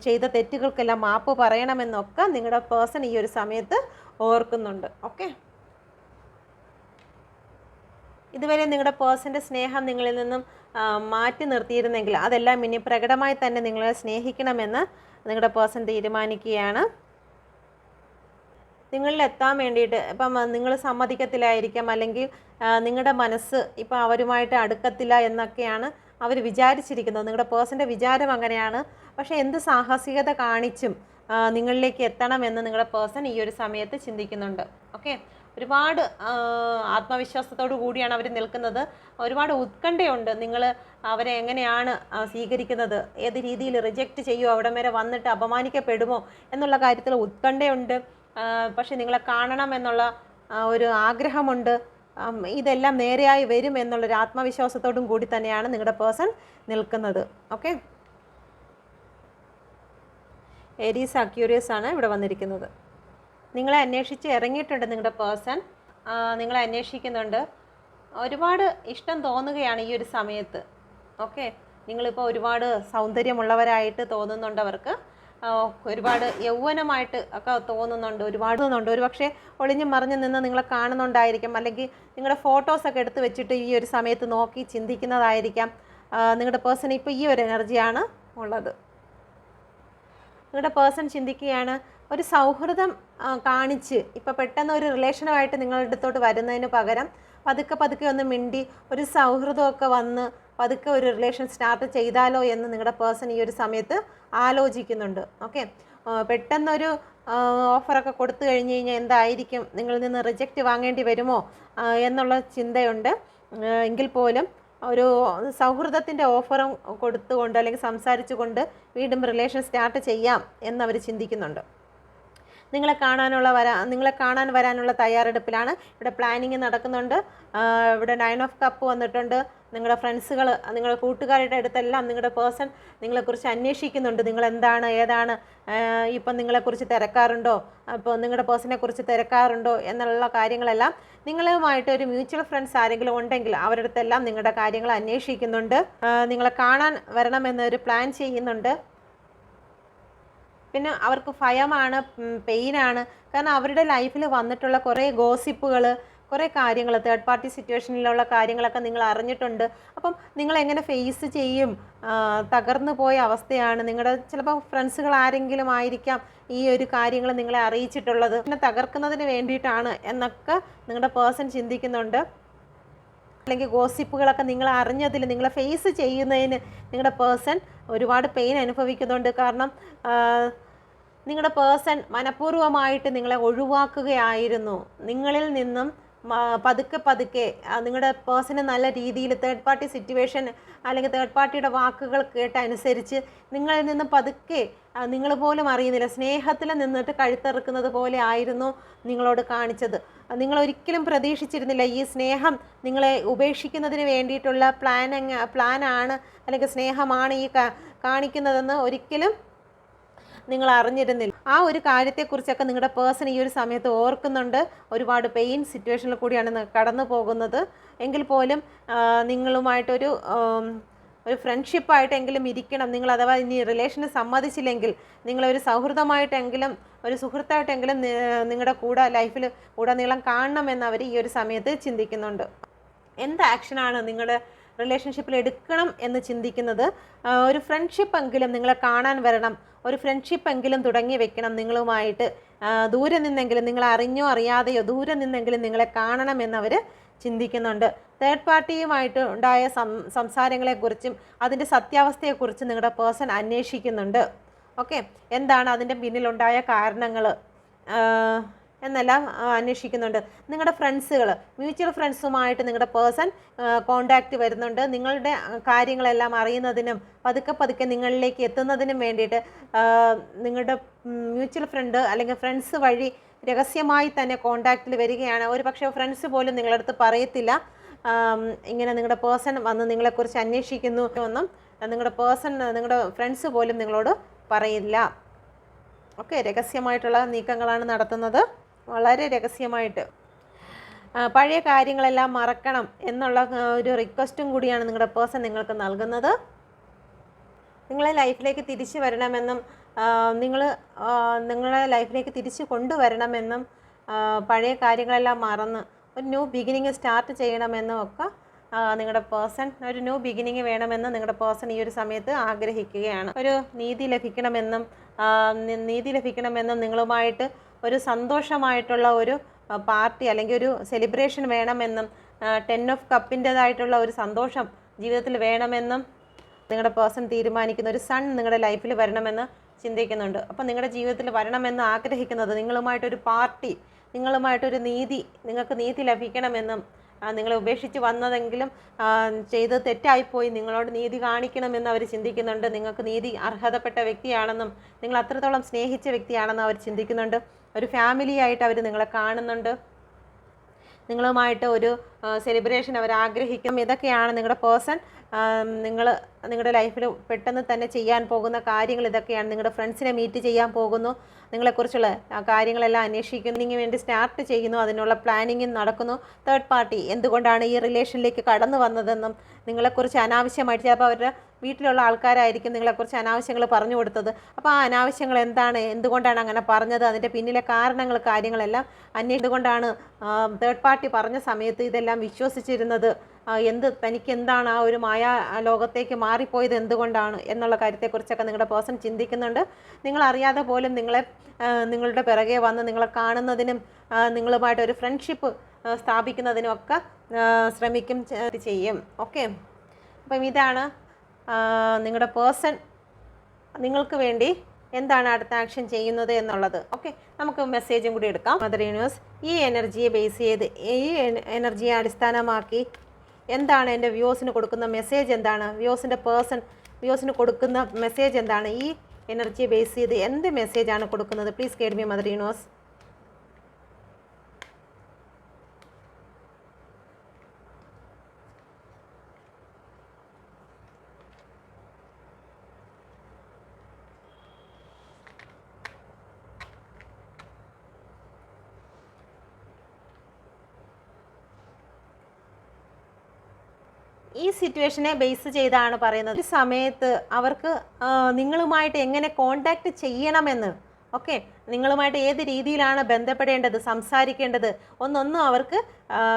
ചെയ്ത തെറ്റുകൾക്കെല്ലാം മാപ്പ് പറയണമെന്നൊക്കെ നിങ്ങളുടെ പേഴ്സൺ ഈ ഒരു സമയത്ത് ഓർക്കുന്നുണ്ട്. ഓക്കെ. ഇതുവരെ നിങ്ങളുടെ പേഴ്സൻ്റെ സ്നേഹം നിങ്ങളിൽ നിന്നും മാറ്റി നിർത്തിയിരുന്നെങ്കിൽ അതെല്ലാം ഇനി പ്രകടമായി തന്നെ നിങ്ങളെ സ്നേഹിക്കണമെന്ന് നിങ്ങളുടെ പേഴ്സൺ തീരുമാനിക്കുകയാണ്. നിങ്ങളിലെത്താൻ വേണ്ടിയിട്ട് ഇപ്പം നിങ്ങൾ സമ്മതിക്കത്തിലായിരിക്കാം, അല്ലെങ്കിൽ നിങ്ങളുടെ മനസ്സ് ഇപ്പം അവരുമായിട്ട് അടുക്കത്തില്ല എന്നൊക്കെയാണ് അവർ വിചാരിച്ചിരിക്കുന്നത്. നിങ്ങളുടെ പേഴ്സൻ്റെ വിചാരം അങ്ങനെയാണ്. പക്ഷേ എന്ത് സാഹസികത കാണിച്ചും നിങ്ങളിലേക്ക് എത്തണമെന്ന് നിങ്ങളുടെ പേഴ്സൺ ഈ ഒരു സമയത്ത് ചിന്തിക്കുന്നുണ്ട്. ഓക്കെ. ഒരുപാട് ആത്മവിശ്വാസത്തോടു കൂടിയാണ് അവർ നിൽക്കുന്നത്. ഒരുപാട് ഉത്കണ്ഠയുണ്ട്. നിങ്ങൾ അവരെ എങ്ങനെയാണ് സ്വീകരിക്കുന്നത്, ഏത് രീതിയിൽ റിജക്റ്റ് ചെയ്യുമോ, അവിടെ വരെ വന്നിട്ട് അപമാനിക്കപ്പെടുമോ എന്നുള്ള കാര്യത്തിൽ ഉത്കണ്ഠയുണ്ട്. പക്ഷെ നിങ്ങളെ കാണണം എന്നുള്ള ഒരു ആഗ്രഹമുണ്ട്. ഇതെല്ലാം നേരെയായി വരും എന്നുള്ളൊരു ആത്മവിശ്വാസത്തോടും കൂടി തന്നെയാണ് നിങ്ങളുടെ പേഴ്സൺ നിൽക്കുന്നത്. ഓക്കെ. ഏരീസ്, അക്വേറിയസ് ആണ് ഇവിടെ വന്നിരിക്കുന്നത്. നിങ്ങളെ അന്വേഷിച്ച് ഇറങ്ങിയിട്ടുണ്ട് നിങ്ങളുടെ പേഴ്സൺ. നിങ്ങളെ അന്വേഷിക്കുന്നുണ്ട്. ഒരുപാട് ഇഷ്ടം തോന്നുകയാണ് ഈ ഒരു സമയത്ത്. ഓക്കെ. നിങ്ങളിപ്പോൾ ഒരുപാട് സൗന്ദര്യമുള്ളവരായിട്ട് തോന്നുന്നുണ്ട് അവർക്ക്. ഒരുപാട് യൗവനമായിട്ട് ഒക്കെ തോന്നുന്നുണ്ട്. ഒരു പക്ഷേ ഒളിഞ്ഞു മറിഞ്ഞു നിന്ന് നിങ്ങളെ കാണുന്നുണ്ടായിരിക്കും, അല്ലെങ്കിൽ നിങ്ങളുടെ ഫോട്ടോസൊക്കെ എടുത്ത് വെച്ചിട്ട് ഈ ഒരു സമയത്ത് നോക്കി ചിന്തിക്കുന്നതായിരിക്കാം. നിങ്ങളുടെ പേഴ്സൺ ഇപ്പോൾ ഈ ഒരു എനർജിയാണ് ഉള്ളത്. നിങ്ങളുടെ പേഴ്സൺ ചിന്തിക്കുകയാണ് ഒരു സൗഹൃദം കാണിച്ച് ഇപ്പോൾ പെട്ടെന്ന് ഒരു റിലേഷനുമായിട്ട് നിങ്ങളുടെ അടുത്തോട്ട് വരുന്നതിന് പകരം പതുക്കെ ഒന്ന് മിണ്ടി ഒരു സൗഹൃദമൊക്കെ വന്ന് പതുക്കെ ഒരു റിലേഷൻ സ്റ്റാർട്ട് ചെയ്താലോ എന്ന് നിങ്ങളുടെ പേഴ്സൺ ഈ ഒരു സമയത്ത് ആലോചിക്കുന്നുണ്ട്. ഓക്കെ. പെട്ടെന്നൊരു ഓഫറൊക്കെ കൊടുത്തു കഴിഞ്ഞ് കഴിഞ്ഞാൽ എന്തായിരിക്കും, നിങ്ങളിൽ നിന്ന് റിജക്റ്റ് വാങ്ങേണ്ടി വരുമോ എന്നുള്ള ചിന്തയുണ്ട്. എങ്കിൽ പോലും ഒരു സൗഹൃദത്തിൻ്റെ ഓഫറും കൊടുത്തുകൊണ്ട് അല്ലെങ്കിൽ സംസാരിച്ചുകൊണ്ട് വീണ്ടും റിലേഷൻ സ്റ്റാർട്ട് ചെയ്യാം എന്നവർ ചിന്തിക്കുന്നുണ്ട്. നിങ്ങളെ കാണാൻ വരാനുള്ള തയ്യാറെടുപ്പിലാണ്. ഇവിടെ പ്ലാനിങ് നടക്കുന്നുണ്ട്. ഇവിടെ 9 ഓഫ് കപ്പ് വന്നിട്ടുണ്ട്. നിങ്ങളുടെ ഫ്രണ്ട്സുകൾ, നിങ്ങളുടെ കൂട്ടുകാരുടെ അടുത്തെല്ലാം നിങ്ങളുടെ പേഴ്സൺ നിങ്ങളെക്കുറിച്ച് അന്വേഷിക്കുന്നുണ്ട്. നിങ്ങളെന്താണ്, ഏതാണ്, ഇപ്പം നിങ്ങളെക്കുറിച്ച് തിരക്കാറുണ്ടോ, അപ്പോൾ നിങ്ങളുടെ പേഴ്സണെക്കുറിച്ച് തിരക്കാറുണ്ടോ എന്നുള്ള കാര്യങ്ങളെല്ലാം നിങ്ങളുമായിട്ട് ഒരു മ്യൂച്വൽ ഫ്രണ്ട്സ് ആരെങ്കിലും ഉണ്ടെങ്കിൽ അവരുടെ അടുത്തെല്ലാം നിങ്ങളുടെ കാര്യങ്ങൾ അന്വേഷിക്കുന്നുണ്ട്. നിങ്ങളെ കാണാൻ വരണമെന്നൊരു പ്ലാൻ ചെയ്യുന്നുണ്ട്. പിന്നെ അവർക്ക് ഭയമാണ്, പെയിനാണ്. കാരണം അവരുടെ ലൈഫിൽ വന്നിട്ടുള്ള കുറേ ഗോസിപ്പുകൾ, കുറേ കാര്യങ്ങൾ, തേർഡ് പാർട്ടി സിറ്റുവേഷനിലുള്ള കാര്യങ്ങളൊക്കെ നിങ്ങൾ അറിഞ്ഞിട്ടുണ്ട്. അപ്പം നിങ്ങളെങ്ങനെ ഫേസ് ചെയ്യും? തകർന്നു പോയ അവസ്ഥയാണ്. നിങ്ങളുടെ ചിലപ്പോൾ ഫ്രണ്ട്സുകൾ ആരെങ്കിലും ആയിരിക്കാം ഈ ഒരു കാര്യങ്ങൾ നിങ്ങളെ അറിയിച്ചിട്ടുള്ളത്. പിന്നെ തകർക്കുന്നതിന് വേണ്ടിയിട്ടാണ് എന്നൊക്കെ നിങ്ങളുടെ പേഴ്സൺ ചിന്തിക്കുന്നുണ്ട്. അല്ലെങ്കിൽ ഗോസിപ്പുകളൊക്കെ നിങ്ങൾ അറിഞ്ഞതിൽ നിങ്ങളെ ഫേസ് ചെയ്യുന്നതിന് നിങ്ങളുടെ പേഴ്സൺ ഒരുപാട് പെയിൻ അനുഭവിക്കുന്നുണ്ട്. കാരണം നിങ്ങളുടെ പേഴ്സൺ മനഃപൂർവ്വമായിട്ട് നിങ്ങളെ ഒഴിവാക്കുകയായിരുന്നു. നിങ്ങളിൽ നിന്നും പതുക്കെ നിങ്ങളുടെ പേഴ്സണ് നല്ല രീതിയിൽ തേർഡ് പാർട്ടി സിറ്റുവേഷൻ അല്ലെങ്കിൽ തേർഡ് പാർട്ടിയുടെ വാക്കുകൾ കേട്ടനുസരിച്ച് നിങ്ങളിൽ നിന്നും പതുക്കെ, നിങ്ങൾ പോലും അറിയുന്നില്ല, സ്നേഹത്തിൽ നിന്നിട്ട് കഴുത്തിറക്കുന്നത് പോലെ ആയിരുന്നു നിങ്ങളോട് കാണിച്ചത്. നിങ്ങൾ ഒരിക്കലും പ്രതീക്ഷിച്ചിരുന്നില്ല ഈ സ്നേഹം നിങ്ങളെ ഉപേക്ഷിക്കുന്നതിന് വേണ്ടിയിട്ടുള്ള പ്ലാനാണ് അല്ലെങ്കിൽ സ്നേഹമാണ് ഈ കാണിക്കുന്നതെന്ന് ഒരിക്കലും നിങ്ങൾ അറിഞ്ഞിരുന്നില്ല. ആ ഒരു കാര്യത്തെക്കുറിച്ചൊക്കെ നിങ്ങളുടെ പേഴ്സൺ ഈ ഒരു സമയത്ത് ഓർക്കുന്നുണ്ട്. ഒരുപാട് പെയിൻ സിറ്റുവേഷനിൽ കൂടിയാണ് കടന്നു പോകുന്നത്. എങ്കിൽ പോലും നിങ്ങളുമായിട്ടൊരു ഫ്രണ്ട്ഷിപ്പായിട്ടെങ്കിലും ഇരിക്കണം. നിങ്ങൾ അഥവാ ഇനി റിലേഷന് സമ്മതിച്ചില്ലെങ്കിൽ നിങ്ങളൊരു സൗഹൃദമായിട്ടെങ്കിലും ഒരു സുഹൃത്തായിട്ടെങ്കിലും നിങ്ങളുടെ ലൈഫിൽ ഉടനീളം കാണണമെന്ന് അവർ ഈ ഒരു സമയത്ത് ചിന്തിക്കുന്നുണ്ട്. എന്ത് ആക്ഷനാണ് നിങ്ങളുടെ റിലേഷൻഷിപ്പിൽ എടുക്കണം എന്ന് ചിന്തിക്കുന്നത്? ഒരു ഫ്രണ്ട്ഷിപ്പെങ്കിലും നിങ്ങളെ കാണാൻ വരണം, ഒരു ഫ്രണ്ട്ഷിപ്പെങ്കിലും തുടങ്ങി വെക്കണം നിങ്ങളുമായിട്ട്. ദൂരെ നിന്നെങ്കിലും, നിങ്ങൾ അറിഞ്ഞോ അറിയാതെയോ ദൂരെ നിന്നെങ്കിലും നിങ്ങളെ കാണണമെന്നവർ ചിന്തിക്കുന്നുണ്ട്. തേർഡ് പാർട്ടിയുമായിട്ട് ഉണ്ടായ സംസാരങ്ങളെക്കുറിച്ചും അതിൻ്റെ സത്യാവസ്ഥയെക്കുറിച്ചും നിങ്ങളുടെ പേഴ്സൺ അന്വേഷിക്കുന്നുണ്ട്. ഓക്കെ, എന്താണ് അതിൻ്റെ പിന്നിലുണ്ടായ കാരണങ്ങൾ എന്നെല്ലാം അന്വേഷിക്കുന്നുണ്ട്. നിങ്ങളുടെ ഫ്രണ്ട്സുകൾ, മ്യൂച്വൽ ഫ്രണ്ട്സുമായിട്ട് നിങ്ങളുടെ പേഴ്സൺ കോണ്ടാക്റ്റ് വരുന്നുണ്ട്. നിങ്ങളുടെ കാര്യങ്ങളെല്ലാം അറിയുന്നതിനും പതുക്കെ നിങ്ങളിലേക്ക് എത്തുന്നതിനും വേണ്ടിയിട്ട് നിങ്ങളുടെ മ്യൂച്വൽ ഫ്രണ്ട് അല്ലെങ്കിൽ ഫ്രണ്ട്സ് വഴി രഹസ്യമായി തന്നെ കോണ്ടാക്റ്റിൽ വരികയാണ്. ഒരു പക്ഷേ ഫ്രണ്ട്സ് പോലും നിങ്ങളുടെ അടുത്ത് പറയത്തില്ല ഇങ്ങനെ നിങ്ങളുടെ പേഴ്സൺ വന്ന് നിങ്ങളെക്കുറിച്ച് അന്വേഷിക്കുന്നു എന്നും നിങ്ങളുടെ ഫ്രണ്ട്സ് പോലും നിങ്ങളോട് പറയില്ല. ഓക്കെ, രഹസ്യമായിട്ടുള്ള നീക്കങ്ങളാണ് നടത്തുന്നത്, വളരെ രഹസ്യമായിട്ട്. പഴയ കാര്യങ്ങളെല്ലാം മറക്കണം എന്നുള്ള ഒരു റിക്വസ്റ്റും കൂടിയാണ് നിങ്ങളുടെ പേഴ്സൺ നിങ്ങൾക്ക് നൽകുന്നത്. നിങ്ങളെ ലൈഫിലേക്ക് തിരിച്ചു വരണമെന്നും നിങ്ങളെ ലൈഫിലേക്ക് തിരിച്ചു കൊണ്ടുവരണമെന്നും പഴയ കാര്യങ്ങളെല്ലാം മറന്ന് ഒരു ന്യൂ ബിഗിനിങ് സ്റ്റാർട്ട് ചെയ്യണമെന്നും ഒക്കെ നിങ്ങളുടെ പേഴ്സൺ, ഒരു ന്യൂ ബിഗിനിങ് വേണമെന്ന് നിങ്ങളുടെ പേഴ്സൺ ഈ ഒരു സമയത്ത് ആഗ്രഹിക്കുകയാണ്. ഒരു നീതി ലഭിക്കണമെന്നും നിങ്ങളുമായിട്ട് ഒരു സന്തോഷമായിട്ടുള്ള ഒരു പാർട്ടി അല്ലെങ്കിൽ ഒരു സെലിബ്രേഷൻ വേണമെന്നും 10 ഓഫ് കപ്പിൻ്റെതായിട്ടുള്ള ഒരു സന്തോഷം ജീവിതത്തിൽ വേണമെന്നും നിങ്ങളുടെ പേഴ്സൺ തീരുമാനിക്കുന്ന ഒരു സൺ നിങ്ങളുടെ ലൈഫിൽ വരണമെന്ന് ചിന്തിക്കുന്നുണ്ട്. അപ്പം നിങ്ങളുടെ ജീവിതത്തിൽ വരണമെന്ന് ആഗ്രഹിക്കുന്നത് നിങ്ങളുമായിട്ടൊരു പാർട്ടി, നിങ്ങളുമായിട്ടൊരു നിങ്ങൾക്ക് നീതി ലഭിക്കണമെന്നും നിങ്ങളെ ഉപേക്ഷിച്ച് വന്നതെങ്കിലും ചെയ്ത് തെറ്റായിപ്പോയി, നിങ്ങളോട് നീതി കാണിക്കണമെന്ന് അവർ ചിന്തിക്കുന്നുണ്ട്. നിങ്ങൾക്ക് നീതി അർഹതപ്പെട്ട വ്യക്തിയാണെന്നും നിങ്ങൾ അത്രത്തോളം സ്നേഹിച്ച വ്യക്തിയാണെന്നും അവർ ചിന്തിക്കുന്നുണ്ട്. ഒരു ഫാമിലി ആയിട്ട് അവർ നിങ്ങളെ കാണുന്നുണ്ട്. നിങ്ങളുമായിട്ട് ഒരു സെലിബ്രേഷൻ അവർ ആഗ്രഹിക്കും. ഇതൊക്കെയാണ് നിങ്ങളുടെ പേഴ്സൺ നിങ്ങളുടെ ലൈഫിൽ പെട്ടെന്ന് തന്നെ ചെയ്യാൻ പോകുന്ന കാര്യങ്ങൾ. ഇതൊക്കെയാണ്. നിങ്ങളുടെ ഫ്രണ്ട്സിനെ മീറ്റ് ചെയ്യാൻ പോകുന്നു, നിങ്ങളെക്കുറിച്ചുള്ള കാര്യങ്ങളെല്ലാം അന്വേഷിക്കുന്നതിന് വേണ്ടി സ്റ്റാർട്ട് ചെയ്യുന്നു, അതിനുള്ള പ്ലാനിങ് നടക്കുന്നു. തേർഡ് പാർട്ടി എന്തുകൊണ്ടാണ് ഈ റിലേഷനിലേക്ക് കടന്നു വന്നതെന്നും നിങ്ങളെക്കുറിച്ച് അനാവശ്യമായിട്ട്, ചിലപ്പോൾ അവരുടെ വീട്ടിലുള്ള ആൾക്കാരായിരിക്കും നിങ്ങളെക്കുറിച്ച് അനാവശ്യങ്ങൾ പറഞ്ഞു കൊടുത്തത്. അപ്പോൾ ആ അനാവശ്യങ്ങൾ എന്തുകൊണ്ടാണ് അങ്ങനെ പറഞ്ഞത്, അതിൻ്റെ പിന്നിലെ കാര്യങ്ങളെല്ലാം അന്വേഷിച്ചുകൊണ്ടാണ് തേർഡ് പാർട്ടി പറഞ്ഞ സമയത്ത് ഇതെല്ലാം വിശ്വസിച്ചിരുന്നത്, തനിക്ക് എന്താണ് ആ ഒരു മായാ ലോകത്തേക്ക് മാറിപ്പോയത് എന്തുകൊണ്ടാണ് എന്നുള്ള കാര്യത്തെക്കുറിച്ചൊക്കെ നിങ്ങളുടെ പേഴ്സൺ ചിന്തിക്കുന്നുണ്ട്. നിങ്ങളറിയാതെ പോലും നിങ്ങളുടെ പിറകെ വന്ന് നിങ്ങളെ കാണുന്നതിനും നിങ്ങളുമായിട്ടൊരു ഫ്രണ്ട്ഷിപ്പ് സ്ഥാപിക്കുന്നതിനും ഒക്കെ ശ്രമിക്കും ചെയ്യും. ഓക്കെ, അപ്പം ഇതാണ് നിങ്ങളുടെ പേഴ്സൺ നിങ്ങൾക്ക് വേണ്ടി എന്താണ് അടുത്ത ആക്ഷൻ ചെയ്യുന്നത് എന്നുള്ളത്. ഓക്കെ, നമുക്ക് മെസ്സേജും കൂടി എടുക്കാം. മദർ യൂണിവേഴ്സ്, ഈ എനർജിയെ ബേസ് ചെയ്ത്, ഈ എനർജിയെ അടിസ്ഥാനമാക്കി എന്താണ് എൻ്റെ വ്യൂസിന് കൊടുക്കുന്ന മെസ്സേജ്, എന്താണ് വ്യൂസിൻ്റെ പേഴ്സൺ വ്യൂസിന് കൊടുക്കുന്ന മെസ്സേജ് എന്താണ്, ഈ എനർജിയെ ബേസ് ചെയ്ത് എന്ത് മെസ്സേജാണ് കൊടുക്കുന്നത്? Please guide me mother universe. ഈ സിറ്റുവേഷനെ ബേസ് ചെയ്താണ് പറയുന്നത്. ഈ സമയത്ത് അവർക്ക് നിങ്ങളുമായിട്ട് എങ്ങനെ കോണ്ടാക്ട് ചെയ്യണമെന്ന്, ഓക്കെ, നിങ്ങളുമായിട്ട് ഏത് രീതിയിലാണ് ബന്ധപ്പെടേണ്ടത്, സംസാരിക്കേണ്ടത് ഒന്നൊന്നും അവർക്ക്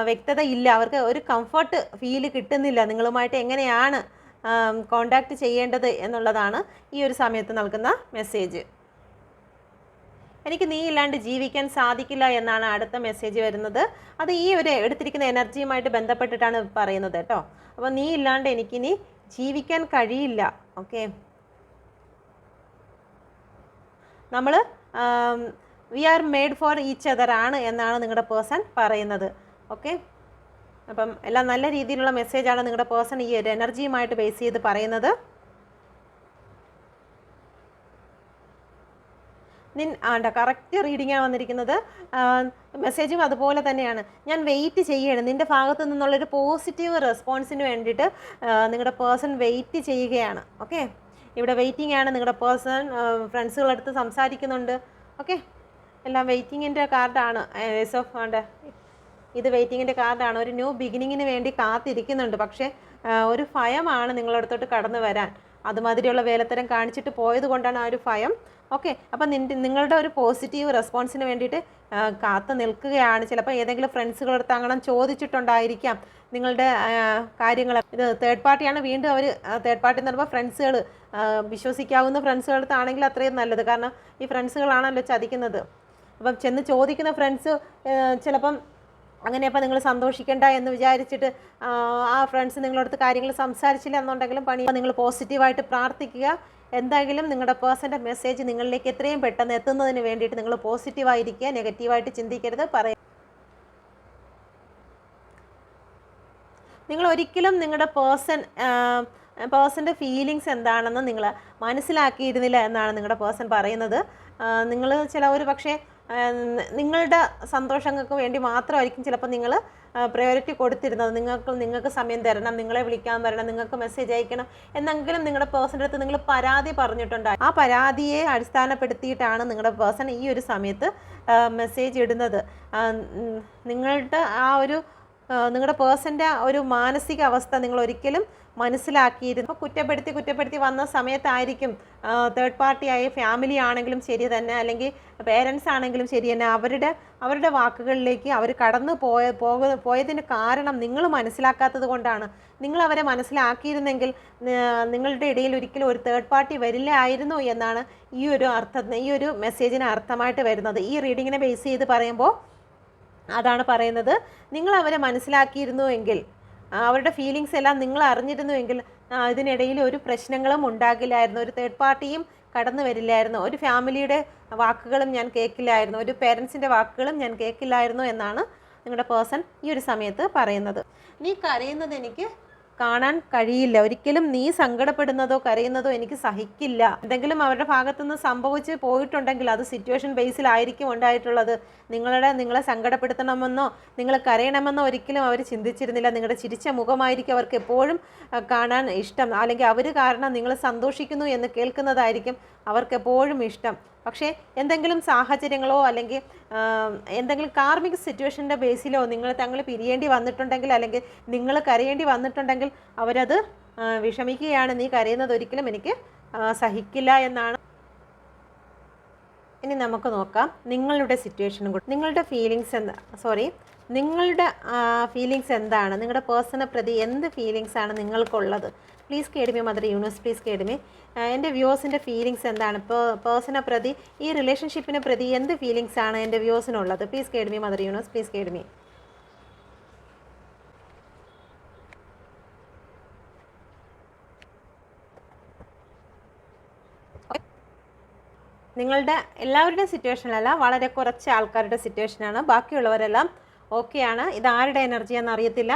വ്യക്തത ഇല്ല. അവർക്ക് ഒരു കംഫർട്ട് ഫീല് കിട്ടുന്നില്ല. നിങ്ങളുമായിട്ട് എങ്ങനെയാണ് കോണ്ടാക്ട് ചെയ്യേണ്ടത് എന്നുള്ളതാണ് ഈ ഒരു സമയത്ത് നൽകുന്ന മെസ്സേജ്. എനിക്ക് നീ ഇല്ലാണ്ട് ജീവിക്കാൻ സാധിക്കില്ല എന്നാണ് അടുത്ത മെസ്സേജ് വരുന്നത്. അത് ഈ ഒരു എടുത്തിരിക്കുന്ന എനർജിയുമായിട്ട് ബന്ധപ്പെട്ടിട്ടാണ് പറയുന്നത് കേട്ടോ. അപ്പോൾ നീ ഇല്ലാണ്ട് എനിക്കിനി ജീവിക്കാൻ കഴിയില്ല. ഓക്കെ, നമ്മൾ we are made for each other ആണ് എന്നാണ് നിങ്ങളുടെ പേഴ്സൺ പറയുന്നത്. ഓക്കെ, അപ്പം എല്ലാം നല്ല രീതിയിലുള്ള മെസ്സേജാണ് നിങ്ങളുടെ പേഴ്സൺ ഈ ഒരു എനർജിയുമായിട്ട് ബേസ് ചെയ്ത് പറയുന്നത്. കറക്റ്റ് റീഡിങ്ങാണ് വന്നിരിക്കുന്നത്. മെസ്സേജും അതുപോലെ തന്നെയാണ്. ഞാൻ വെയിറ്റ് ചെയ്യണം, നിൻ്റെ ഭാഗത്തു നിന്നുള്ളൊരു പോസിറ്റീവ് റെസ്പോൺസിന് വേണ്ടിയിട്ട് നിങ്ങളുടെ പേഴ്സൺ വെയിറ്റ് ചെയ്യുകയാണ്. ഓക്കെ, ഇവിടെ വെയിറ്റിംഗ് ആണ് നിങ്ങളുടെ പേഴ്സൺ. ഫ്രണ്ട്സുകളടുത്ത് സംസാരിക്കുന്നുണ്ട്. ഓക്കെ, എല്ലാം വെയിറ്റിങ്ങിൻ്റെ കാർഡാണ്. ഏസ് ഓഫ് ഇത് വെയിറ്റിങ്ങിൻ്റെ കാർഡാണ്. ഒരു ന്യൂ ബിഗിനിങ്ങിന് വേണ്ടി കാത്തിരിക്കുന്നുണ്ട്. പക്ഷേ ഒരു ഭയമാണ് നിങ്ങളടുത്തോട്ട് കടന്നു വരാൻ. അതുമാതിരിയുള്ള വേലത്തരം കാണിച്ചിട്ട് പോയത് കൊണ്ടാണ് ആ ഒരു ഭയം. ഓക്കെ, അപ്പം നിങ്ങളുടെ ഒരു പോസിറ്റീവ് റെസ്പോൺസിന് വേണ്ടിയിട്ട് കാത്തു നിൽക്കുകയാണ്. ചിലപ്പോൾ ഏതെങ്കിലും ഫ്രണ്ട്സുകളടുത്ത് അങ്ങനെ ചോദിച്ചിട്ടുണ്ടായിരിക്കാം നിങ്ങളുടെ കാര്യങ്ങൾ. ഇത് തേർഡ് പാർട്ടിയാണ്. വീണ്ടും അവർ തേർഡ് പാർട്ടി എന്ന് പറയുമ്പോൾ ഫ്രണ്ട്സുകൾ, വിശ്വസിക്കാവുന്ന ഫ്രണ്ട്സുകളടുത്താണെങ്കിൽ അത്രയും നല്ലത്. കാരണം ഈ ഫ്രണ്ട്സുകളാണല്ലോ ചതിക്കുന്നത്. അപ്പം ചെന്ന് ചോദിക്കുന്ന ഫ്രണ്ട്സ് ചിലപ്പം അങ്ങനെ അപ്പോൾ നിങ്ങൾ സന്തോഷിക്കേണ്ട എന്ന് വിചാരിച്ചിട്ട് ആ ഫ്രണ്ട്സ് നിങ്ങളടുത്ത് കാര്യങ്ങൾ സംസാരിച്ചില്ല എന്നുണ്ടെങ്കിലും നിങ്ങൾ പോസിറ്റീവായിട്ട് പ്രാർത്ഥിക്കുക. എന്തായാലും നിങ്ങളുടെ പേഴ്സൻ്റെ മെസ്സേജ് നിങ്ങളിലേക്ക് എത്രയും പെട്ടെന്ന് എത്തുന്നതിന് വേണ്ടിയിട്ട് നിങ്ങൾ പോസിറ്റീവായിരിക്കുക, നെഗറ്റീവായിട്ട് ചിന്തിക്കരുത്. നിങ്ങൾ ഒരിക്കലും നിങ്ങളുടെ പേഴ്സൻ്റെ ഫീലിങ്സ് എന്താണെന്ന് നിങ്ങൾ മനസ്സിലാക്കിയിരുന്നില്ല എന്നാണ് നിങ്ങളുടെ പേഴ്സൺ പറയുന്നത്. നിങ്ങൾ ഒരു പക്ഷേ നിങ്ങളുടെ സന്തോഷങ്ങൾക്ക് വേണ്ടി മാത്രമായിരിക്കും ചിലപ്പോൾ നിങ്ങൾ പ്രയോറിറ്റി കൊടുത്തിരുന്നത്. നിങ്ങൾക്ക് സമയം തരണം, നിങ്ങളെ വിളിക്കാൻ വരണം, നിങ്ങൾക്ക് മെസ്സേജ് അയക്കണം എന്നെങ്കിലും നിങ്ങളുടെ പേഴ്സൻ്റെ അടുത്ത് നിങ്ങൾ പരാതി പറഞ്ഞിട്ടുണ്ടായി. ആ പരാതിയെ അടിസ്ഥാനപ്പെടുത്തിയിട്ടാണ് നിങ്ങളുടെ പേഴ്സൺ ഈ ഒരു സമയത്ത് മെസ്സേജ് ഇടുന്നത്. നിങ്ങളുടെ ആ ഒരു നിങ്ങളുടെ പേഴ്സൻ്റെ ഒരു മാനസിക അവസ്ഥ നിങ്ങൾ ഒരിക്കലും മനസ്സിലാക്കിയിരുന്നു. കുറ്റപ്പെടുത്തി വന്ന സമയത്തായിരിക്കും തേർഡ് പാർട്ടിയായ ഫാമിലി ആണെങ്കിലും ശരി തന്നെ, അല്ലെങ്കിൽ പേരൻസ് ആണെങ്കിലും ശരി തന്നെ, അവരുടെ വാക്കുകളിലേക്ക് അവർ കടന്നു പോയതിന് കാരണം നിങ്ങൾ മനസ്സിലാക്കാത്തത് കൊണ്ടാണ്. നിങ്ങൾ അവരെ മനസ്സിലാക്കിയിരുന്നെങ്കിൽ നിങ്ങളുടെ ഇടയിൽ ഒരിക്കലും ഒരു തേർഡ് പാർട്ടി വരില്ലായിരുന്നു എന്നാണ് ഈ ഒരു മെസ്സേജിന് അർത്ഥമായിട്ട് വരുന്നത്. ഈ റീഡിങ്ങിനെ ബേസ് ചെയ്ത് പറയുമ്പോൾ അതാണ് പറയുന്നത്. നിങ്ങൾ അവരെ മനസ്സിലാക്കിയിരുന്നുവെങ്കിൽ, അവരുടെ ഫീലിങ്സ് എല്ലാം നിങ്ങൾ അറിഞ്ഞിരുന്നുവെങ്കിൽ ഇതിനിടയിൽ ഒരു പ്രശ്നങ്ങളും ഉണ്ടാകില്ലായിരുന്നു. ഒരു തേർഡ് പാർട്ടിയും കടന്നു വരില്ലായിരുന്നു. ഒരു ഫാമിലിയുടെ വാക്കുകളും ഞാൻ കേൾക്കില്ലായിരുന്നു. ഒരു പേരൻസിൻ്റെ വാക്കുകളും ഞാൻ കേൾക്കില്ലായിരുന്നു എന്നാണ് നിങ്ങളുടെ പേഴ്സൺ ഈ ഒരു സമയത്ത് പറയുന്നത്. നീ കരയുന്നത് എനിക്ക് കാണാൻ കഴിയില്ല. ഒരിക്കലും നീ സങ്കടപ്പെടുന്നതോ കരയുന്നതോ എനിക്ക് സഹിക്കില്ല. എന്തെങ്കിലും അവരുടെ ഭാഗത്തുനിന്ന് സംഭവിച്ച് പോയിട്ടുണ്ടെങ്കിൽ അത് സിറ്റുവേഷൻ ബേസിലായിരിക്കും ഉണ്ടായിട്ടുള്ളത്. നിങ്ങളെ സങ്കടപ്പെടുത്തണമെന്നോ നിങ്ങൾ കരയണമെന്നോ ഒരിക്കലും അവർ ചിന്തിച്ചിരുന്നില്ല. നിങ്ങളുടെ ചിരിച്ച മുഖമായിരിക്കും അവർക്ക് എപ്പോഴും കാണാൻ ഇഷ്ടം. അല്ലെങ്കിൽ അവർ കാരണം നിങ്ങൾ സന്തോഷിക്കുന്നു എന്ന് കേൾക്കുന്നതായിരിക്കും അവർക്ക് എപ്പോഴും ഇഷ്ടം. പക്ഷേ എന്തെങ്കിലും സാഹചര്യങ്ങളോ അല്ലെങ്കിൽ എന്തെങ്കിലും കാർമിക് സിറ്റുവേഷൻ്റെ ബേസിലോ തങ്ങൾ പിരിയേണ്ടി വന്നിട്ടുണ്ടെങ്കിൽ, അല്ലെങ്കിൽ നിങ്ങൾ കരയേണ്ടി വന്നിട്ടുണ്ടെങ്കിൽ അവരത് വിഷമിക്കുകയാണ്. നീ കരയുന്നത് ഒരിക്കലും എനിക്ക് സഹിക്കില്ല എന്നാണ്. ഇനി നമുക്ക് നോക്കാം നിങ്ങളുടെ സിറ്റുവേഷനും കൂടി. നിങ്ങളുടെ ഫീലിങ്സ് എന്താണ്? നിങ്ങളുടെ പേഴ്സണെ പ്രതി എന്ത് ഫീലിങ്സ് ആണ് നിങ്ങൾക്കുള്ളത്? പ്ലീസ് കേടുമേ മദർ യൂണിവേഴ്സ്, പ്ലീസ് കേടുമേ. എൻ്റെ വ്യൂസിൻ്റെ ഫീലിങ്സ് എന്താണ്? ഇപ്പോൾ പേഴ്സണെ പ്രതി, ഈ റിലേഷൻഷിപ്പിനെ പ്രതി എന്ത് ഫീലിങ്സ് ആണ് എൻ്റെ വ്യൂസിനുള്ളത്? പ്ലീസ് കേടുമേ മദർ യൂണിവേഴ്സ്, പ്ലീസ് കേടുമേ. നിങ്ങളുടെ എല്ലാവരുടെയും സിറ്റുവേഷനിലല്ല, വളരെ കുറച്ച് ആൾക്കാരുടെ സിറ്റുവേഷനാണ്. ബാക്കിയുള്ളവരെല്ലാം ഓക്കെയാണ്. ഇത് ആരുടെ എനർജിയാണെന്ന് അറിയത്തില്ല.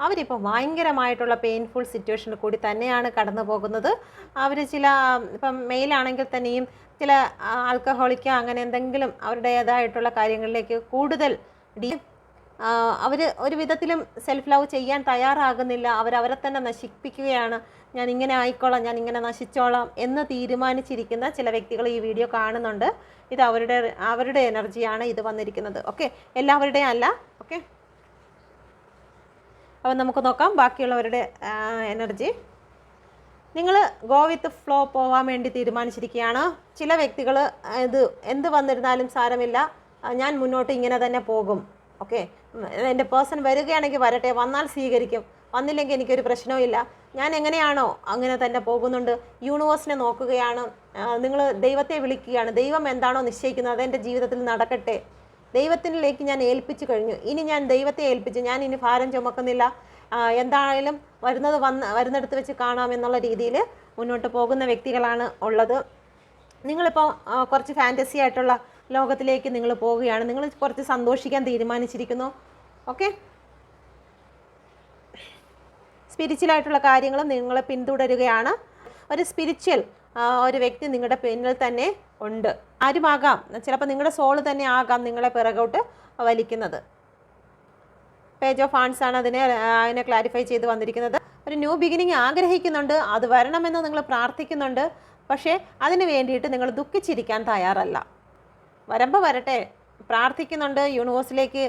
അവരിപ്പോൾ ഭയങ്കരമായിട്ടുള്ള പെയിൻഫുൾ സിറ്റുവേഷനിൽ കൂടി തന്നെയാണ് കടന്നു പോകുന്നത്. അവർ ഇപ്പം മെയിലാണെങ്കിൽ തന്നെയും ചില ആൽക്കഹോളിക്കോ അങ്ങനെ എന്തെങ്കിലും അവരുടേതായിട്ടുള്ള കാര്യങ്ങളിലേക്ക് കൂടുതൽ അവർ ഒരു വിധത്തിലും സെൽഫ് ലവ് ചെയ്യാൻ തയ്യാറാകുന്നില്ല. അവരവരെ തന്നെ നശിപ്പിക്കുകയാണ്. ഞാൻ ഇങ്ങനെ ആയിക്കോളാം, ഞാൻ ഇങ്ങനെ നശിച്ചോളാം എന്ന് തീരുമാനിച്ചിരിക്കുന്ന ചില വ്യക്തികൾ ഈ വീഡിയോ കാണുന്നുണ്ട്. ഇത് അവരുടെ എനർജിയാണ് ഇത് വന്നിരിക്കുന്നത്. ഓക്കെ, എല്ലാവരുടെയും അല്ല. ഓക്കെ, അപ്പോൾ നമുക്ക് നോക്കാം ബാക്കിയുള്ളവരുടെ എനർജി. നിങ്ങൾ ഗോ വിത്ത് ഫ്ലോ പോകാൻ വേണ്ടി തീരുമാനിച്ചിരിക്കുകയാണ്. ചില വ്യക്തികൾ എന്ത് വന്നിരുന്നാലും സാരമില്ല, ഞാൻ മുന്നോട്ട് ഇങ്ങനെ തന്നെ പോകും. ഓക്കെ, എൻ്റെ പേഴ്സൺ വരികയാണെങ്കിൽ വരട്ടെ, വന്നാൽ സ്വീകരിക്കും, വന്നില്ലെങ്കിൽ എനിക്കൊരു പ്രശ്നവും ഇല്ല, ഞാൻ എങ്ങനെയാണോ അങ്ങനെ തന്നെ പോകുന്നുണ്ട്. യൂണിവേഴ്സിനെ നോക്കുകയാണ്. നിങ്ങൾ ദൈവത്തെ വിളിക്കുകയാണ്. ദൈവം എന്താണോ നിശ്ചയിക്കുന്നത് അതെൻ്റെ ജീവിതത്തിൽ നടക്കട്ടെ. ദൈവത്തിലേക്ക് ഞാൻ ഏൽപ്പിച്ചു കഴിഞ്ഞു. ഇനി ഞാൻ ദൈവത്തെ ഏൽപ്പിച്ചു, ഞാൻ ഇനി ഭാരം ചുമക്കുന്നില്ല. എന്തായാലും വരുന്നിടത്ത് വെച്ച് കാണാമെന്നുള്ള രീതിയിൽ മുന്നോട്ട് പോകുന്ന വ്യക്തികളാണ് ഉള്ളത്. നിങ്ങളിപ്പോൾ കുറച്ച് ഫാൻറ്റസി ആയിട്ടുള്ള ലോകത്തിലേക്ക് നിങ്ങൾ പോവുകയാണ്. നിങ്ങൾ കുറച്ച് സന്തോഷിക്കാൻ തീരുമാനിച്ചിരിക്കുന്നു. ഓക്കെ, സ്പിരിച്വലായിട്ടുള്ള കാര്യങ്ങൾ നിങ്ങളെ പിന്തുടരുകയാണ്. ഒരു സ്പിരിച്വൽ ഒരു വ്യക്തി നിങ്ങളുടെ പിന്നിൽ തന്നെ ഉണ്ട്. ആരുമാകാം, ചിലപ്പോൾ നിങ്ങളുടെ സോള് തന്നെ ആകാം നിങ്ങളെ പിറകോട്ട് വലിക്കുന്നത്. പേജ് ഓഫ് ആൻസ് ആണ് അതിനെ ക്ലാരിഫൈ ചെയ്ത് വന്നിരിക്കുന്നത്. ഒരു ന്യൂ ബിഗിനിങ് ആഗ്രഹിക്കുന്നുണ്ട്, അത് വരണമെന്ന് നിങ്ങൾ പ്രാർത്ഥിക്കുന്നുണ്ട്. പക്ഷേ അതിന് വേണ്ടിയിട്ട് നിങ്ങൾ ദുഃഖിച്ചിരിക്കാൻ തയ്യാറല്ല. വരുമ്പോൾ വരട്ടെ, പ്രാർത്ഥിക്കുന്നുണ്ട്, യൂണിവേഴ്സിലേക്ക്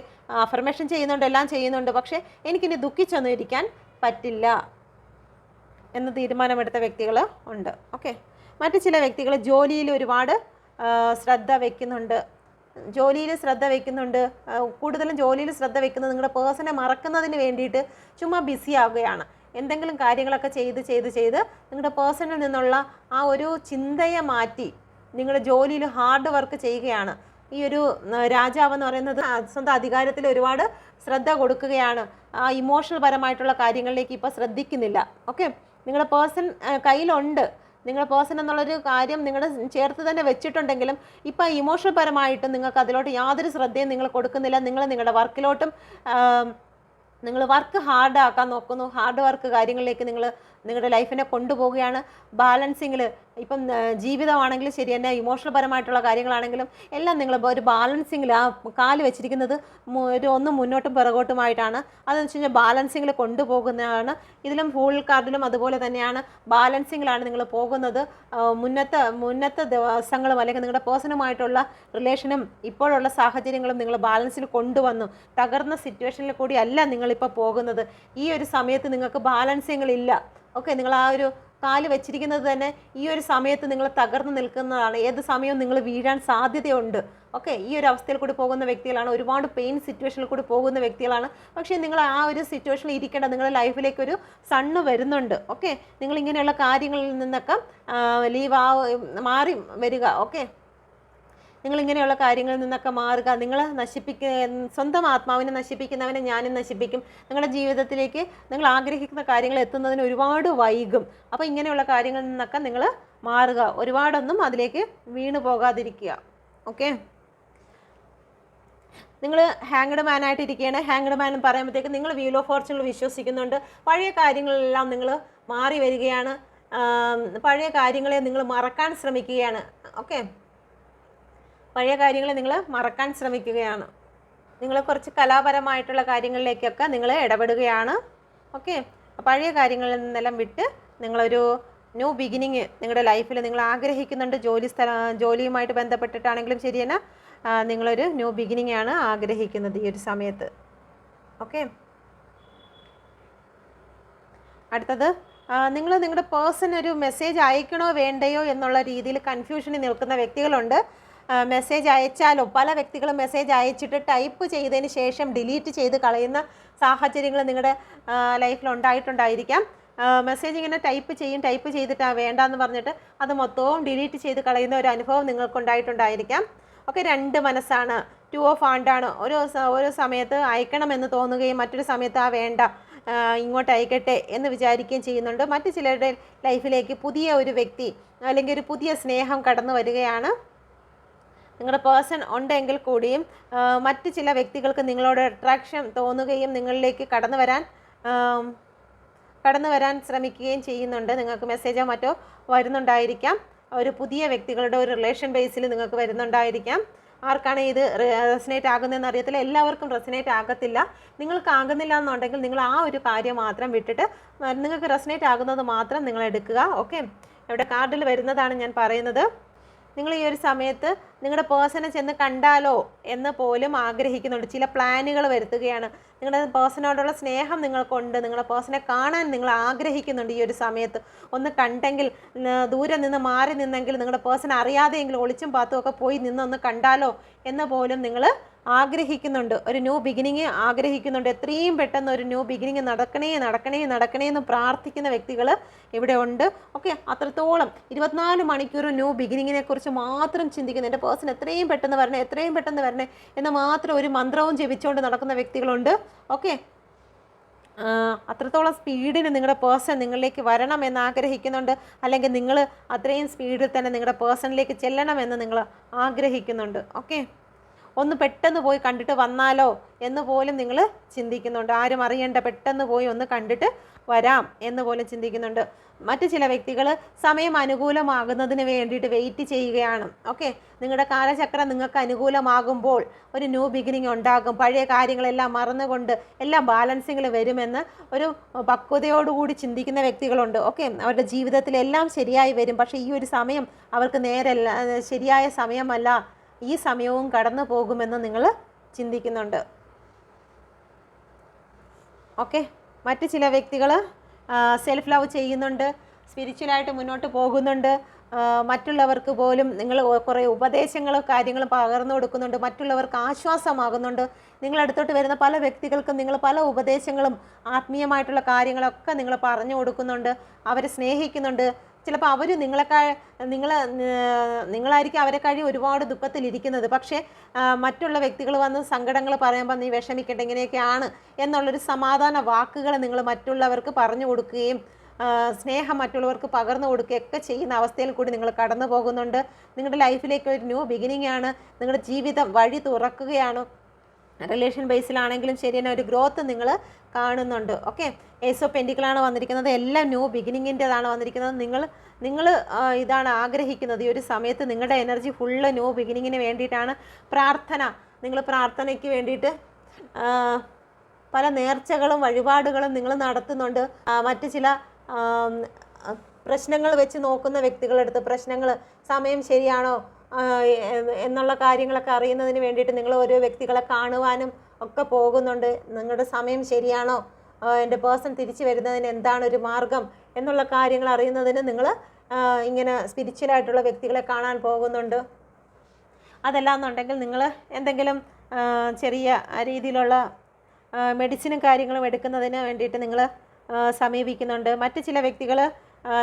അഫർമേഷൻ ചെയ്യുന്നുണ്ട്, എല്ലാം ചെയ്യുന്നുണ്ട്. പക്ഷേ എനിക്കിനി ദുഃഖിച്ചൊന്നും ഇരിക്കാൻ പറ്റില്ല എന്ന് തീരുമാനമെടുത്ത വ്യക്തികൾ ഉണ്ട്. ഓക്കെ, മറ്റു ചില വ്യക്തികൾ ജോലിയിൽ ഒരുപാട് ശ്രദ്ധ വയ്ക്കുന്നുണ്ട്. കൂടുതലും ജോലിയിൽ ശ്രദ്ധ വയ്ക്കുന്നത് നിങ്ങളുടെ പേഴ്സണെ മറക്കുന്നതിന് വേണ്ടിയിട്ട് ചുമ്മാ ബിസി ആവുകയാണ്. എന്തെങ്കിലും കാര്യങ്ങളൊക്കെ ചെയ്ത് നിങ്ങളുടെ പേഴ്സണിൽ നിന്നുള്ള ആ ഒരു ചിന്തയെ മാറ്റി നിങ്ങൾ ജോലിയിൽ ഹാർഡ് വർക്ക് ചെയ്യുകയാണ്. ഈ ഒരു രാജാവ് എന്ന് പറയുന്നത് സ്വന്തം അധികാരത്തിൽ ഒരുപാട് ശ്രദ്ധ കൊടുക്കുകയാണ്. ഇമോഷണൽ പരമായിട്ടുള്ള കാര്യങ്ങളിലേക്ക് ഇപ്പോൾ ശ്രദ്ധിക്കുന്നില്ല. ഓക്കെ, നിങ്ങളുടെ പേഴ്സൺ കയ്യിലുണ്ട്. നിങ്ങളുടെ പേഴ്സൺ എന്നുള്ളൊരു കാര്യം നിങ്ങളുടെ ചേർത്ത് തന്നെ വെച്ചിട്ടുണ്ടെങ്കിലും ഇപ്പോൾ ഇമോഷണൽ പരമായിട്ട് നിങ്ങൾക്ക് അതിലോട്ട് യാതൊരു ശ്രദ്ധയും നിങ്ങൾ കൊടുക്കുന്നില്ല. നിങ്ങളുടെ വർക്കിലോട്ടും നിങ്ങൾ വർക്ക് ഹാർഡ് ആക്കാൻ നോക്കുന്നു. ഹാർഡ് വർക്ക് കാര്യങ്ങളിലേക്ക് നിങ്ങളുടെ ലൈഫിനെ കൊണ്ടുപോവുകയാണ്. ബാലൻസിങ്ങിൽ ഇപ്പം ജീവിതമാണെങ്കിലും ശരി തന്നെ, ഇമോഷണൽ പരമായിട്ടുള്ള കാര്യങ്ങളാണെങ്കിലും എല്ലാം നിങ്ങൾ ഒരു ബാലൻസിങ്ങിൽ ആ കാല് വെച്ചിരിക്കുന്നത് ഒന്ന് മുന്നോട്ടും പിറകോട്ടുമായിട്ടാണ്. അതെന്ന് വെച്ച് കഴിഞ്ഞാൽ ബാലൻസിങ്ങിൽ കൊണ്ടുപോകുന്നതാണ്. ഇതിലും ഫുൾ കാർഡിലും അതുപോലെ തന്നെയാണ്. ബാലൻസിങ്ങിലാണ് നിങ്ങൾ പോകുന്നത്. മുന്നത്തെ ദിവസങ്ങളും അല്ലെങ്കിൽ നിങ്ങളുടെ പേഴ്സണുമായിട്ടുള്ള റിലേഷനും ഇപ്പോഴുള്ള സാഹചര്യങ്ങളും നിങ്ങൾ ബാലൻസിൽ കൊണ്ടുവന്നു. തകർന്ന സിറ്റുവേഷനിൽ കൂടി അല്ല നിങ്ങളിപ്പോൾ പോകുന്നത്. ഈ ഒരു സമയത്ത് നിങ്ങൾക്ക് ബാലൻസിങ്ങളില്ല. ഓക്കെ, നിങ്ങൾ ആ ഒരു കാല് വെച്ചിരിക്കുന്നത് തന്നെ ഈ ഒരു സമയത്ത് നിങ്ങൾ തകർന്നു നിൽക്കുന്നതാണ്. ഏത് സമയവും നിങ്ങൾ വീഴാൻ സാധ്യതയുണ്ട്. ഓക്കെ, ഈ ഒരു അവസ്ഥയിൽ കൂടി പോകുന്ന വ്യക്തികളാണ്. ഒരുപാട് പെയിൻ സിറ്റുവേഷനിൽ കൂടി പോകുന്ന വ്യക്തികളാണ്. പക്ഷേ നിങ്ങൾ ആ ഒരു സിറ്റുവേഷനിൽ ഇരിക്കേണ്ട, നിങ്ങളുടെ ലൈഫിലേക്ക് ഒരു സണ്ണ് വരുന്നുണ്ട്. ഓക്കെ, നിങ്ങൾ ഇങ്ങനെയുള്ള കാര്യങ്ങളിൽ നിന്നൊക്കെ മാറി വരിക. ഓക്കെ, നിങ്ങളിങ്ങനെയുള്ള കാര്യങ്ങളിൽ നിന്നൊക്കെ മാറുക. നിങ്ങൾ സ്വന്തം ആത്മാവിനെ നശിപ്പിക്കുന്നവനെ ഞാനും നശിപ്പിക്കും. നിങ്ങളുടെ ജീവിതത്തിലേക്ക് നിങ്ങൾ ആഗ്രഹിക്കുന്ന കാര്യങ്ങൾ എത്തുന്നതിന് ഒരുപാട് വൈകും. അപ്പോൾ ഇങ്ങനെയുള്ള കാര്യങ്ങളിൽ നിന്നൊക്കെ നിങ്ങൾ മാറുക. ഒരുപാടൊന്നും അതിലേക്ക് വീണു പോകാതിരിക്കുക. ഓക്കെ, നിങ്ങൾ ഹാങ്ഡ് മാനായിട്ട് ഇരിക്കുകയാണ്. ഹാങ്ഡ് മാൻ എന്ന് പറയുമ്പോഴത്തേക്ക് നിങ്ങൾ വീൽ ഓഫ് ഫോർച്യൂണിൽ വിശ്വസിക്കുന്നുണ്ട്. പഴയ കാര്യങ്ങളെല്ലാം നിങ്ങൾ മാറി വരികയാണ്. പഴയ കാര്യങ്ങളെ നിങ്ങൾ മറക്കാൻ ശ്രമിക്കുകയാണ്. ഓക്കെ, പഴയ കാര്യങ്ങളെ നിങ്ങൾ മറക്കാൻ ശ്രമിക്കുകയാണ്. നിങ്ങൾ കുറച്ച് കലാപരമായിട്ടുള്ള കാര്യങ്ങളിലേക്കൊക്കെ നിങ്ങൾ ഇടപെടുകയാണ്. ഓക്കെ, പഴയ കാര്യങ്ങളിൽ നിന്നെല്ലാം വിട്ട് നിങ്ങളൊരു ന്യൂ ബിഗിനിങ് നിങ്ങളുടെ ലൈഫിൽ നിങ്ങൾ ആഗ്രഹിക്കുന്നുണ്ട്. ജോലിയുമായിട്ട് ബന്ധപ്പെട്ടിട്ടാണെങ്കിലും ശരി തന്നെ നിങ്ങളൊരു ന്യൂ ബിഗിനിങ് ആണ് ആഗ്രഹിക്കുന്നത് ഈ ഒരു സമയത്ത്. ഓക്കെ, അടുത്തത് നിങ്ങളുടെ പേഴ്സൺ ഒരു മെസ്സേജ് അയക്കണോ വേണ്ടയോ എന്നുള്ള രീതിയിൽ കൺഫ്യൂഷനിൽ നിൽക്കുന്ന വ്യക്തികളുണ്ട്. മെസ്സേജ് അയച്ചാലോ, പല വ്യക്തികളും മെസ്സേജ് അയച്ചിട്ട് ടൈപ്പ് ചെയ്തതിന് ശേഷം ഡിലീറ്റ് ചെയ്ത് കളയുന്ന സാഹചര്യങ്ങൾ നിങ്ങളുടെ ലൈഫിൽ ഉണ്ടായിട്ടുണ്ടായിരിക്കാം. മെസ്സേജ് ഇങ്ങനെ ടൈപ്പ് ചെയ്തിട്ട് വേണ്ടാന്ന് പറഞ്ഞിട്ട് അത് മൊത്തവും ഡിലീറ്റ് ചെയ്ത് കളയുന്ന ഒരു അനുഭവം നിങ്ങൾക്കുണ്ടായിട്ടുണ്ടായിരിക്കാം. ഒക്കെ രണ്ട് മനസ്സാണ്. 2 ഓഫ് ആണ്ടാണ്. ഒരു സമയത്ത് അയക്കണമെന്ന് തോന്നുകയും മറ്റൊരു സമയത്ത് വേണ്ട, ഇങ്ങോട്ട് അയക്കട്ടെ എന്ന് വിചാരിക്കുകയും ചെയ്യുന്നുണ്ട്. മറ്റു ചിലരുടെ ലൈഫിലേക്ക് പുതിയ ഒരു വ്യക്തി അല്ലെങ്കിൽ ഒരു പുതിയ സ്നേഹം കടന്നു വരികയാണ്. നിങ്ങളുടെ പേഴ്സൺ ഉണ്ടെങ്കിൽ കൂടിയും മറ്റ് ചില വ്യക്തികൾക്ക് നിങ്ങളോട് അട്രാക്ഷൻ തോന്നുകയും നിങ്ങളിലേക്ക് കടന്നു വരാൻ ശ്രമിക്കുകയും ചെയ്യുന്നുണ്ട്. നിങ്ങൾക്ക് മെസ്സേജോ മറ്റോ വരുന്നുണ്ടായിരിക്കാം. ഒരു പുതിയ വ്യക്തികളുടെ ഒരു റിലേഷൻ ബേസിൽ നിങ്ങൾക്ക് വരുന്നുണ്ടായിരിക്കാം. ആർക്കാണ് ഇത് റെസിനേറ്റ് ആകുന്നതെന്ന് അറിയത്തില്ല. എല്ലാവർക്കും റെസിനേറ്റ് ആകത്തില്ല. നിങ്ങൾക്ക് ആകുന്നില്ല എന്നുണ്ടെങ്കിൽ നിങ്ങൾ ആ ഒരു കാര്യം മാത്രം വിട്ടിട്ട് നിങ്ങൾക്ക് റെസിനേറ്റ് ആകുന്നത് മാത്രം നിങ്ങൾ എടുക്കുക. ഓക്കെ, ഇവിടെ കാർഡിൽ വരുന്നതാണ് ഞാൻ പറയുന്നത്. നിങ്ങൾ ഈ ഒരു സമയത്ത് നിങ്ങളുടെ പേഴ്സണെ ചെന്ന് കണ്ടാലോ എന്ന് പോലും ആഗ്രഹിക്കുന്നുണ്ട്. ചില പ്ലാനുകൾ വരുത്തുകയാണ്. നിങ്ങളുടെ പേഴ്സണോടുള്ള സ്നേഹം നിങ്ങൾക്കുണ്ട്. നിങ്ങളുടെ പേഴ്സണെ കാണാൻ നിങ്ങൾ ആഗ്രഹിക്കുന്നുണ്ട്. ഈ ഒരു സമയത്ത് ഒന്ന് കണ്ടെങ്കിൽ, ദൂരെ നിന്ന് മാറി നിന്നെങ്കിൽ, നിങ്ങളുടെ പേഴ്സൺ അറിയാതെയെങ്കിലും ഒളിച്ചും പാത്തും ഒക്കെ പോയി നിന്നൊന്ന് കണ്ടാലോ എന്ന് പോലും നിങ്ങൾ ആഗ്രഹിക്കുന്നുണ്ട്. ഒരു ന്യൂ ബിഗിനിങ് ആഗ്രഹിക്കുന്നുണ്ട്. എത്രയും പെട്ടെന്ന് ഒരു ന്യൂ ബിഗിനിങ് നടക്കണേ എന്ന് പ്രാർത്ഥിക്കുന്ന വ്യക്തികൾ ഇവിടെ ഉണ്ട്. ഓക്കെ, അത്രത്തോളം 24 മണിക്കൂർ ന്യൂ ബിഗിനിങ്ങിനെ കുറിച്ച് മാത്രം ചിന്തിക്കുന്നു. എൻ്റെ പേഴ്സൺ എത്രയും പെട്ടെന്ന് വരണേ എന്ന് മാത്രം ഒരു മന്ത്രവും ജപിച്ചുകൊണ്ട് നടക്കുന്ന വ്യക്തികളുണ്ട്. ഓക്കെ, അത്രത്തോളം സ്പീഡിന് നിങ്ങളുടെ പേഴ്സൺ നിങ്ങളിലേക്ക് വരണം എന്ന് ആഗ്രഹിക്കുന്നുണ്ട്. അല്ലെങ്കിൽ നിങ്ങൾ അത്രയും സ്പീഡിൽ തന്നെ നിങ്ങളുടെ പേഴ്സണിലേക്ക് ചെല്ലണമെന്ന് നിങ്ങൾ ആഗ്രഹിക്കുന്നുണ്ട്. ഓക്കെ, ഒന്ന് പെട്ടെന്ന് പോയി കണ്ടിട്ട് വന്നാലോ എന്ന് പോലും നിങ്ങൾ ചിന്തിക്കുന്നുണ്ട്. ആരും അറിയേണ്ട, പെട്ടെന്ന് പോയി ഒന്ന് കണ്ടിട്ട് വരാം എന്ന് പോലും ചിന്തിക്കുന്നുണ്ട്. മറ്റ് ചില വ്യക്തികൾ സമയം അനുകൂലമാകുന്നതിന് വേണ്ടിയിട്ട് വെയിറ്റ് ചെയ്യുകയാണ്. ഓക്കെ, നിങ്ങളുടെ കാലചക്രം നിങ്ങൾക്ക് അനുകൂലമാകുമ്പോൾ ഒരു ന്യൂ ബിഗിനിങ് ഉണ്ടാകും. പഴയ കാര്യങ്ങളെല്ലാം മറന്നുകൊണ്ട് എല്ലാം ബാലൻസിങ്ങിൽ വരുമെന്ന് ഒരു പക്വതയോടുകൂടി ചിന്തിക്കുന്ന വ്യക്തികളുണ്ട്. ഓക്കെ, അവരുടെ ജീവിതത്തിൽ എല്ലാം ശരിയായി വരും. പക്ഷേ ഈ ഒരു സമയം അവർക്ക് ശരിയായ സമയമല്ല, ഈ സമയവും കടന്നു പോകുമെന്ന് നിങ്ങൾ ചിന്തിക്കുന്നുണ്ട്. ഓക്കെ, മറ്റ് ചില വ്യക്തികൾ സെൽഫ് ലവ് ചെയ്യുന്നുണ്ട്, സ്പിരിച്വലായിട്ട് മുന്നോട്ട് പോകുന്നുണ്ട്. മറ്റുള്ളവർക്ക് പോലും നിങ്ങൾ കുറേ ഉപദേശങ്ങളും കാര്യങ്ങളും പകർന്നു കൊടുക്കുന്നുണ്ട്. മറ്റുള്ളവർക്ക് ആശ്വാസമാകുന്നുണ്ട്. നിങ്ങളടുത്തോട്ട് വരുന്ന പല വ്യക്തികൾക്കും നിങ്ങൾ പല ഉപദേശങ്ങളും ആത്മീയമായിട്ടുള്ള കാര്യങ്ങളൊക്കെ നിങ്ങൾ പറഞ്ഞു കൊടുക്കുന്നുണ്ട്. അവരെ സ്നേഹിക്കുന്നുണ്ട്. ചിലപ്പോൾ അവർ നിങ്ങളായിരിക്കും അവരെ കഴിയും ഒരുപാട് ദുഃഖത്തിലിരിക്കുന്നത്. പക്ഷേ മറ്റുള്ള വ്യക്തികൾ വന്ന് സങ്കടങ്ങൾ പറയുമ്പോൾ നീ വിഷമിക്കട്ടെ, ഇങ്ങനെയൊക്കെയാണ് എന്നുള്ളൊരു സമാധാന വാക്കുകൾ നിങ്ങൾ മറ്റുള്ളവർക്ക് പറഞ്ഞു കൊടുക്കുകയും സ്നേഹം മറ്റുള്ളവർക്ക് പകർന്നു കൊടുക്കുകയൊക്കെ ചെയ്യുന്ന അവസ്ഥയിൽ കൂടി നിങ്ങൾ കടന്നു പോകുന്നുണ്ട്. നിങ്ങളുടെ ലൈഫിലേക്ക് ഒരു ന്യൂ ബിഗിനിങ് ആണ്. നിങ്ങളുടെ ജീവിതം വഴി തുറക്കുകയാണ്. റിലേഷൻ ബേസിലാണെങ്കിലും ശരി തന്നെ ഒരു ഗ്രോത്ത് നിങ്ങൾ കാണുന്നുണ്ട്. ഓക്കെ, ഏസ് ഓഫ് പെൻറ്റിക്കിളാണ് വന്നിരിക്കുന്നത്. എല്ലാം ന്യൂ ബിഗിനിങ്ങിൻ്റെതാണ് വന്നിരിക്കുന്നത്. നിങ്ങൾ ഇതാണ് ആഗ്രഹിക്കുന്നത്. ഈ ഒരു സമയത്ത് നിങ്ങളുടെ എനർജി ഫുള്ള് ന്യൂ ബിഗിനിങ്ങിന് വേണ്ടിയിട്ടാണ്. നിങ്ങൾ പ്രാർത്ഥനയ്ക്ക് വേണ്ടിയിട്ട് പല നേർച്ചകളും വഴിപാടുകളും നിങ്ങൾ നടത്തുന്നുണ്ട്. മറ്റ് ചില പ്രശ്നങ്ങൾ വെച്ച് നോക്കുന്ന വ്യക്തികളെടുത്ത് പ്രശ്നങ്ങൾ സമയം ശരിയാണോ എന്നുള്ള കാര്യങ്ങളൊക്കെ അറിയുന്നതിന് വേണ്ടിയിട്ട് നിങ്ങൾ ഓരോ വ്യക്തികളെ കാണുവാനും ഒക്കെ പോകുന്നുണ്ട്. നിങ്ങളുടെ സമയം ശരിയാണോ, എൻ്റെ പേഴ്സൺ തിരിച്ചു വരുന്നതിന് എന്താണ് ഒരു മാർഗം എന്നുള്ള കാര്യങ്ങൾ അറിയുന്നതിന് നിങ്ങൾ ഇങ്ങനെ സ്പിരിച്വലായിട്ടുള്ള വ്യക്തികളെ കാണാൻ പോകുന്നുണ്ട്. അതല്ലാന്നുണ്ടെങ്കിൽ നിങ്ങൾ എന്തെങ്കിലും ചെറിയ രീതിയിലുള്ള മെഡിസിനും കാര്യങ്ങളും എടുക്കുന്നതിന് വേണ്ടിയിട്ട് നിങ്ങൾ സമീപിക്കുന്നുണ്ട്. മറ്റ് ചില വ്യക്തികൾ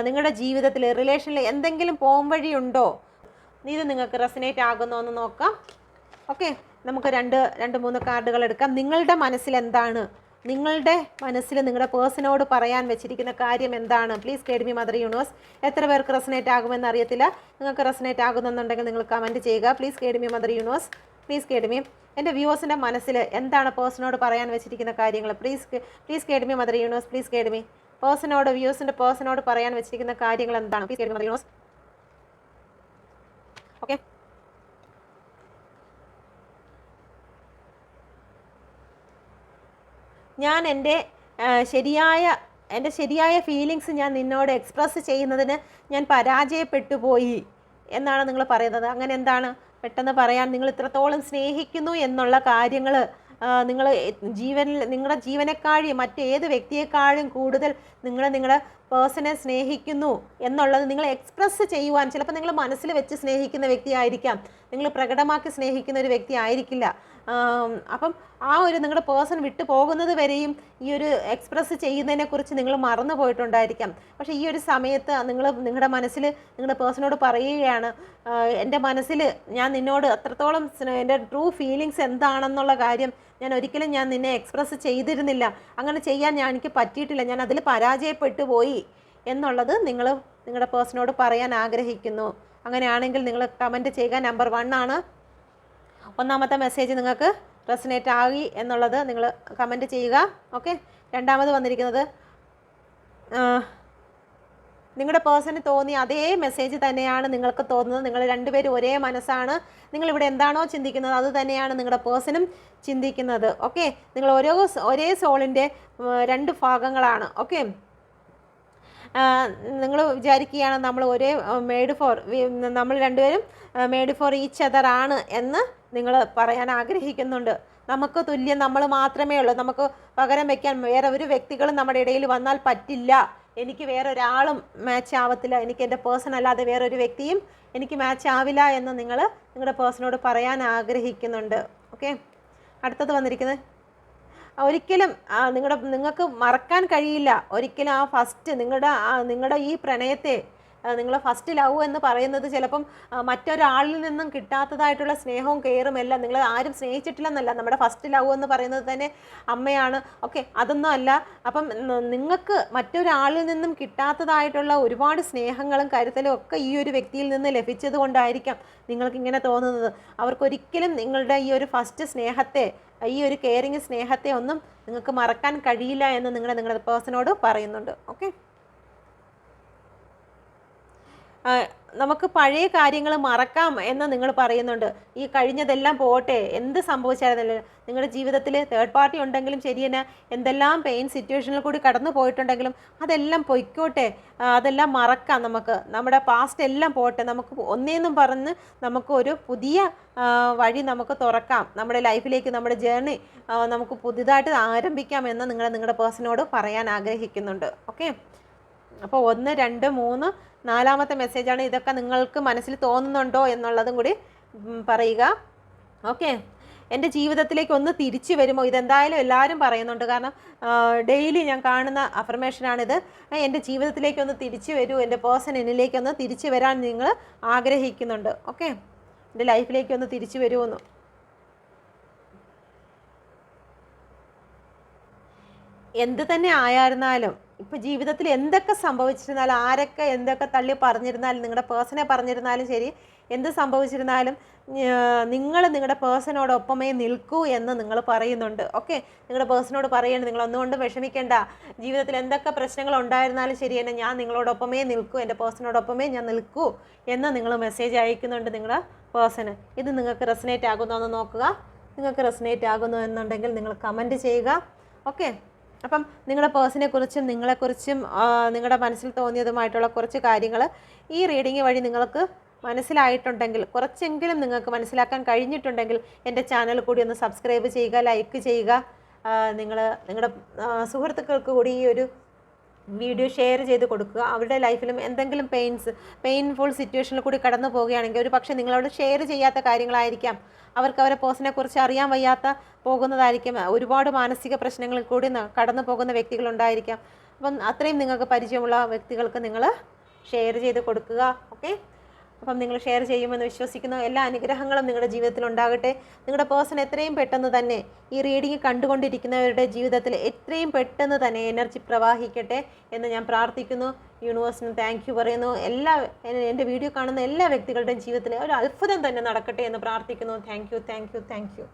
നിങ്ങളുടെ ജീവിതത്തിൽ റിലേഷനിൽ എന്തെങ്കിലും പോം വഴിയുണ്ടോ, ഇത് നിങ്ങൾക്ക് റെസനേറ്റ് ആകുന്നോ എന്ന് നോക്കാം. ഓക്കെ, നമുക്ക് രണ്ട് മൂന്ന് കാർഡുകൾ എടുക്കാം. നിങ്ങളുടെ മനസ്സിൽ എന്താണ്, നിങ്ങളുടെ മനസ്സിൽ നിങ്ങളുടെ പേഴ്സണോട് പറയാൻ വെച്ചിരിക്കുന്ന കാര്യം എന്താണ്? Please guide me mother universe. എത്ര പേർക്ക് റെസനേറ്റ് ആകുമെന്ന് അറിയത്തില്ല. നിങ്ങൾക്ക് റെസനേറ്റ് ആകുന്നുണ്ടെങ്കിൽ നിങ്ങൾ കമൻറ്റ് ചെയ്യുക. Please guide me mother universe. Please guide me. എൻ്റെ വ്യൂവേഴ്സിൻ്റെ മനസ്സിൽ എന്താണ് പേഴ്സണോട് പറയാൻ വെച്ചിരിക്കുന്ന കാര്യങ്ങൾ? Please guide me mother universe. Please guide me. വ്യൂവേഴ്സിൻ്റെ പേഴ്സണോട് പറയാൻ വെച്ചിരിക്കുന്ന കാര്യങ്ങൾ എന്താണ്? Please guide me mother universe. Okay, ഞാൻ എൻ്റെ ശരിയായ ഫീലിങ്സ് ഞാൻ നിന്നോട് എക്സ്പ്രസ് ചെയ്യുന്നതിന് ഞാൻ പരാജയപ്പെട്ടു പോയി എന്നാണ് നിങ്ങൾ പറയുന്നത്. അങ്ങനെ എന്താണ്? പെട്ടെന്ന് പറയാൻ നിങ്ങൾ ഇത്രത്തോളം സ്നേഹിക്കുന്നു എന്നുള്ള കാര്യങ്ങൾ നിങ്ങളുടെ ജീവനെക്കാളും മറ്റേത് വ്യക്തിയെക്കാളും കൂടുതൽ നിങ്ങളുടെ പേഴ്സണെ സ്നേഹിക്കുന്നു എന്നുള്ളത് നിങ്ങൾ എക്സ്പ്രസ് ചെയ്യുവാൻ, ചിലപ്പോൾ നിങ്ങൾ മനസ്സിൽ വെച്ച് സ്നേഹിക്കുന്ന വ്യക്തിയായിരിക്കാം, നിങ്ങൾ പ്രകടമാക്കി സ്നേഹിക്കുന്ന ഒരു വ്യക്തി ആയിരിക്കില്ല. അപ്പം ആ ഒരു നിങ്ങളുടെ പേഴ്സൺ വിട്ടു പോകുന്നത് വരെയും ഈ ഒരു എക്സ്പ്രസ് ചെയ്യുന്നതിനെക്കുറിച്ച് നിങ്ങൾ മറന്നു പോയിട്ടുണ്ടായിരിക്കാം. പക്ഷേ ഈ ഒരു സമയത്ത് നിങ്ങളുടെ മനസ്സിൽ നിങ്ങളുടെ പേഴ്സണോട് പറയുകയാണ്, എൻ്റെ മനസ്സിൽ ഞാൻ നിന്നോട് അത്രത്തോളം എൻ്റെ ട്രൂ ഫീലിങ്സ് എന്താണെന്നുള്ള കാര്യം ഞാൻ ഒരിക്കലും നിന്നെ എക്സ്പ്രസ് ചെയ്തിരുന്നില്ല, അങ്ങനെ ചെയ്യാൻ എനിക്ക് പറ്റിയിട്ടില്ല, ഞാൻ അതിൽ പരാജയപ്പെട്ടു പോയി എന്നുള്ളത് നിങ്ങളുടെ പേഴ്സണോട് പറയാൻ ആഗ്രഹിക്കുന്നു. അങ്ങനെയാണെങ്കിൽ നിങ്ങൾ കമൻറ്റ് ചെയ്യുക. നമ്പർ 1 ആണ്. ഒന്നാമത്തെ മെസ്സേജ് നിങ്ങൾക്ക് റെസനേറ്റ് ആയി എന്നുള്ളത് നിങ്ങൾ കമൻറ്റ് ചെയ്യുക. ഓക്കെ. രണ്ടാമത് വന്നിരിക്കുന്നത് നിങ്ങളുടെ പേഴ്സണ് തോന്നിയ അതേ മെസ്സേജ് തന്നെയാണ് നിങ്ങൾക്ക് തോന്നുന്നത്. നിങ്ങൾ രണ്ടുപേരും ഒരേ മനസ്സാണ്. നിങ്ങളിവിടെ എന്താണോ ചിന്തിക്കുന്നത് അത് തന്നെയാണ് നിങ്ങളുടെ പേഴ്സണും ചിന്തിക്കുന്നത്. ഓക്കെ. നിങ്ങൾ ഒരേ സോളിൻ്റെ രണ്ട് ഭാഗങ്ങളാണ്. ഓക്കെ. നിങ്ങൾ വിചാരിക്കുകയാണ് നമ്മൾ ഒരേ നമ്മൾ രണ്ടുപേരും മെയ്ഡ് ഫോർ ഈച്ച് അതർ ആണ് എന്ന് നിങ്ങൾ പറയാൻ ആഗ്രഹിക്കുന്നുണ്ട്. നമുക്ക് തുല്യം നമ്മൾ മാത്രമേ ഉള്ളൂ. നമുക്ക് പകരം വയ്ക്കാൻ വേറെ ഒരു വ്യക്തികളും നമ്മുടെ ഇടയിൽ വന്നാൽ പറ്റില്ല. എനിക്ക് വേറൊരാളും മാച്ച് ആവത്തില്ല. എനിക്ക് എൻ്റെ പേഴ്സൺ അല്ലാതെ വേറൊരു വ്യക്തിയും എനിക്ക് മാച്ച് ആവില്ല എന്ന് നിങ്ങൾ നിങ്ങളുടെ പേഴ്സണോട് പറയാൻ ആഗ്രഹിക്കുന്നുണ്ട്. ഓക്കെ. അടുത്തത് വന്നിരിക്കുന്നത് ഒരിക്കലും നിങ്ങൾക്ക് മറക്കാൻ കഴിയില്ല. ഒരിക്കലും ആ ഫസ്റ്റ് നിങ്ങളുടെ ഈ പ്രണയത്തെ നിങ്ങൾ ഫസ്റ്റ് ലവ് എന്ന് പറയുന്നത് ചിലപ്പം മറ്റൊരാളിൽ നിന്നും കിട്ടാത്തതായിട്ടുള്ള സ്നേഹവും കെയറും എല്ലാം നിങ്ങൾ ആരും സ്നേഹിച്ചിട്ടില്ലെന്നല്ല. നമ്മുടെ ഫസ്റ്റ് ലവ് എന്ന് പറയുന്നത് തന്നെ അമ്മയാണ്. ഓക്കെ. അതൊന്നും അല്ല. അപ്പം നിങ്ങൾക്ക് മറ്റൊരാളിൽ നിന്നും കിട്ടാത്തതായിട്ടുള്ള ഒരുപാട് സ്നേഹങ്ങളും കരുതലും ഒക്കെ ഈ ഒരു വ്യക്തിയിൽ നിന്ന് ലഭിച്ചത് കൊണ്ടായിരിക്കാം നിങ്ങൾക്കിങ്ങനെ തോന്നുന്നത്. അവർക്കൊരിക്കലും നിങ്ങളുടെ ഈ ഒരു ഫസ്റ്റ് സ്നേഹത്തെ, ഈ ഒരു കെയറിങ് സ്നേഹത്തെ ഒന്നും നിങ്ങൾക്ക് മറക്കാൻ കഴിയില്ല എന്ന് നിങ്ങളുടെ പേഴ്സണോട് പറയുന്നുണ്ട്. ഓക്കെ. നമുക്ക് പഴയ കാര്യങ്ങൾ മറക്കാം എന്ന് നിങ്ങൾ പറയുന്നുണ്ട്. ഈ കഴിഞ്ഞതെല്ലാം പോട്ടെ, എന്ത് സംഭവിച്ചായിരുന്നല്ലോ നിങ്ങളുടെ ജീവിതത്തിൽ തേർഡ് പാർട്ടി ഉണ്ടെങ്കിലും ശരി തന്നെ, എന്തെല്ലാം പെയിൻ സിറ്റുവേഷനിൽ കൂടി കടന്നു പോയിട്ടുണ്ടെങ്കിലും അതെല്ലാം പൊയ്ക്കോട്ടെ, അതെല്ലാം മറക്കാം. നമ്മുടെ പാസ്റ്റ് എല്ലാം പോട്ടെ, നമുക്ക് ഒന്നേന്നും പറഞ്ഞ് നമുക്ക് ഒരു പുതിയ വഴി നമുക്ക് തുറക്കാം. നമ്മുടെ ലൈഫിലേക്ക് നമ്മുടെ ജേർണി നമുക്ക് പുതിയതായിട്ട് ആരംഭിക്കാം എന്ന് നിങ്ങളുടെ പേഴ്സണോട് പറയാൻ ആഗ്രഹിക്കുന്നുണ്ട്. ഓക്കെ. അപ്പോൾ 1, 2, 3 നാലാമത്തെ മെസ്സേജാണ്. ഇതൊക്കെ നിങ്ങൾക്ക് മനസ്സിൽ തോന്നുന്നുണ്ടോ എന്നുള്ളതും കൂടി പറയുക. ഓക്കെ. എൻ്റെ ജീവിതത്തിലേക്ക് ഒന്ന് തിരിച്ചു വരുമോ? ഇതെന്തായാലും എല്ലാവരും പറയുന്നുണ്ട്. കാരണം ഡെയിലി ഞാൻ കാണുന്ന അഫർമേഷനാണിത്. എൻ്റെ ജീവിതത്തിലേക്ക് ഒന്ന് തിരിച്ചു വരൂ, എൻ്റെ പേഴ്സൺ എന്നിലേക്കൊന്ന് തിരിച്ചു വരാൻ നിങ്ങൾ ആഗ്രഹിക്കുന്നുണ്ട്. ഓക്കെ. എൻ്റെ ലൈഫിലേക്ക് ഒന്ന് തിരിച്ചു വരുമെന്ന്. എന്ത് തന്നെ ആയിരുന്നാലും, ഇപ്പോൾ ജീവിതത്തിൽ എന്തൊക്കെ സംഭവിച്ചിരുന്നാലും, ആരൊക്കെ എന്തൊക്കെ തള്ളി പറഞ്ഞിരുന്നാലും, നിങ്ങളുടെ പേഴ്സണെ പറഞ്ഞിരുന്നാലും ശരി, എന്ത് സംഭവിച്ചിരുന്നാലും നിങ്ങളുടെ പേഴ്സണോടൊപ്പമേ നിൽക്കൂ എന്ന് നിങ്ങൾ പറയുന്നുണ്ട്. ഓക്കെ. നിങ്ങളുടെ പേഴ്സണോട് പറയേണ്ടത് നിങ്ങൾ ഒന്നുകൊണ്ടും വിഷമിക്കേണ്ട. ജീവിതത്തിൽ എന്തൊക്കെ പ്രശ്നങ്ങൾ ഉണ്ടായിരുന്നാലും ശരി തന്നെ, ഞാൻ നിങ്ങളോടൊപ്പമേ നിൽക്കൂ, എൻ്റെ പേഴ്സണോടൊപ്പമേ ഞാൻ നിൽക്കൂ എന്ന് നിങ്ങൾ മെസ്സേജ് അയക്കുന്നുണ്ട് നിങ്ങളുടെ പേഴ്സണ്. ഇത് നിങ്ങൾക്ക് റെസനേറ്റ് ആകുന്നോ എന്ന് നോക്കുക. നിങ്ങൾക്ക് റെസനേറ്റ് ആകുന്നു എന്നുണ്ടെങ്കിൽ നിങ്ങൾ കമൻറ്റ് ചെയ്യുക. ഓക്കെ. അപ്പം നിങ്ങളുടെ പേഴ്സണെ കുറിച്ചും നിങ്ങളെക്കുറിച്ചും നിങ്ങളുടെ മനസ്സിൽ തോന്നിയതുമായിട്ടുള്ള കുറച്ച് കാര്യങ്ങൾ ഈ റീഡിങ് വഴി നിങ്ങൾക്ക് മനസ്സിലായിട്ടുണ്ടെങ്കിൽ, കുറച്ചെങ്കിലും നിങ്ങൾക്ക് മനസ്സിലാക്കാൻ കഴിഞ്ഞിട്ടുണ്ടെങ്കിൽ എൻ്റെ ചാനൽ കൂടി ഒന്ന് സബ്സ്ക്രൈബ് ചെയ്യുക, ലൈക്ക് ചെയ്യുക. നിങ്ങളുടെ സുഹൃത്തുക്കൾക്ക് കൂടി ഈ ഒരു വീഡിയോ ഷെയർ ചെയ്ത് കൊടുക്കുക. അവരുടെ ലൈഫിലും എന്തെങ്കിലും പെയിൻഫുൾ സിറ്റുവേഷനിൽ കൂടി കടന്നു പോവുകയാണെങ്കിൽ ഒരു പക്ഷേ നിങ്ങളോട് ഷെയർ ചെയ്യാത്ത കാര്യങ്ങളായിരിക്കാം, അവർക്ക് അവരെ പേഴ്സണെ കുറിച്ച് അറിയാൻ വയ്യാത്ത പോകുന്നതായിരിക്കും. ഒരുപാട് മാനസിക പ്രശ്നങ്ങളിൽ കൂടി കടന്നു പോകുന്ന വ്യക്തികളുണ്ടായിരിക്കാം. അപ്പം അത്രയും നിങ്ങൾക്ക് പരിചയമുള്ള വ്യക്തികൾക്ക് നിങ്ങൾ ഷെയർ ചെയ്ത് കൊടുക്കുക. ഓക്കെ. അപ്പം നിങ്ങൾ ഷെയർ ചെയ്യുമെന്ന് വിശ്വസിക്കുന്നു. എല്ലാ അനുഗ്രഹങ്ങളും നിങ്ങളുടെ ജീവിതത്തിൽ ഉണ്ടാകട്ടെ. നിങ്ങളുടെ പേഴ്സൺ എത്രയും പെട്ടെന്ന് തന്നെ ഈ റീഡിങ് കണ്ടുകൊണ്ടിരിക്കുന്നവരുടെ ജീവിതത്തിൽ എത്രയും പെട്ടെന്ന് തന്നെ എനർജി പ്രവാഹിക്കട്ടെ എന്ന് ഞാൻ പ്രാർത്ഥിക്കുന്നു. യൂണിവേഴ്സിന് താങ്ക് യു പറയുന്നു. എൻ്റെ വീഡിയോ കാണുന്ന എല്ലാ വ്യക്തികളുടെയും ജീവിതത്തിൽ ഒരു അത്ഭുതം തന്നെ നടക്കട്ടെ എന്ന് പ്രാർത്ഥിക്കുന്നു. Thank you.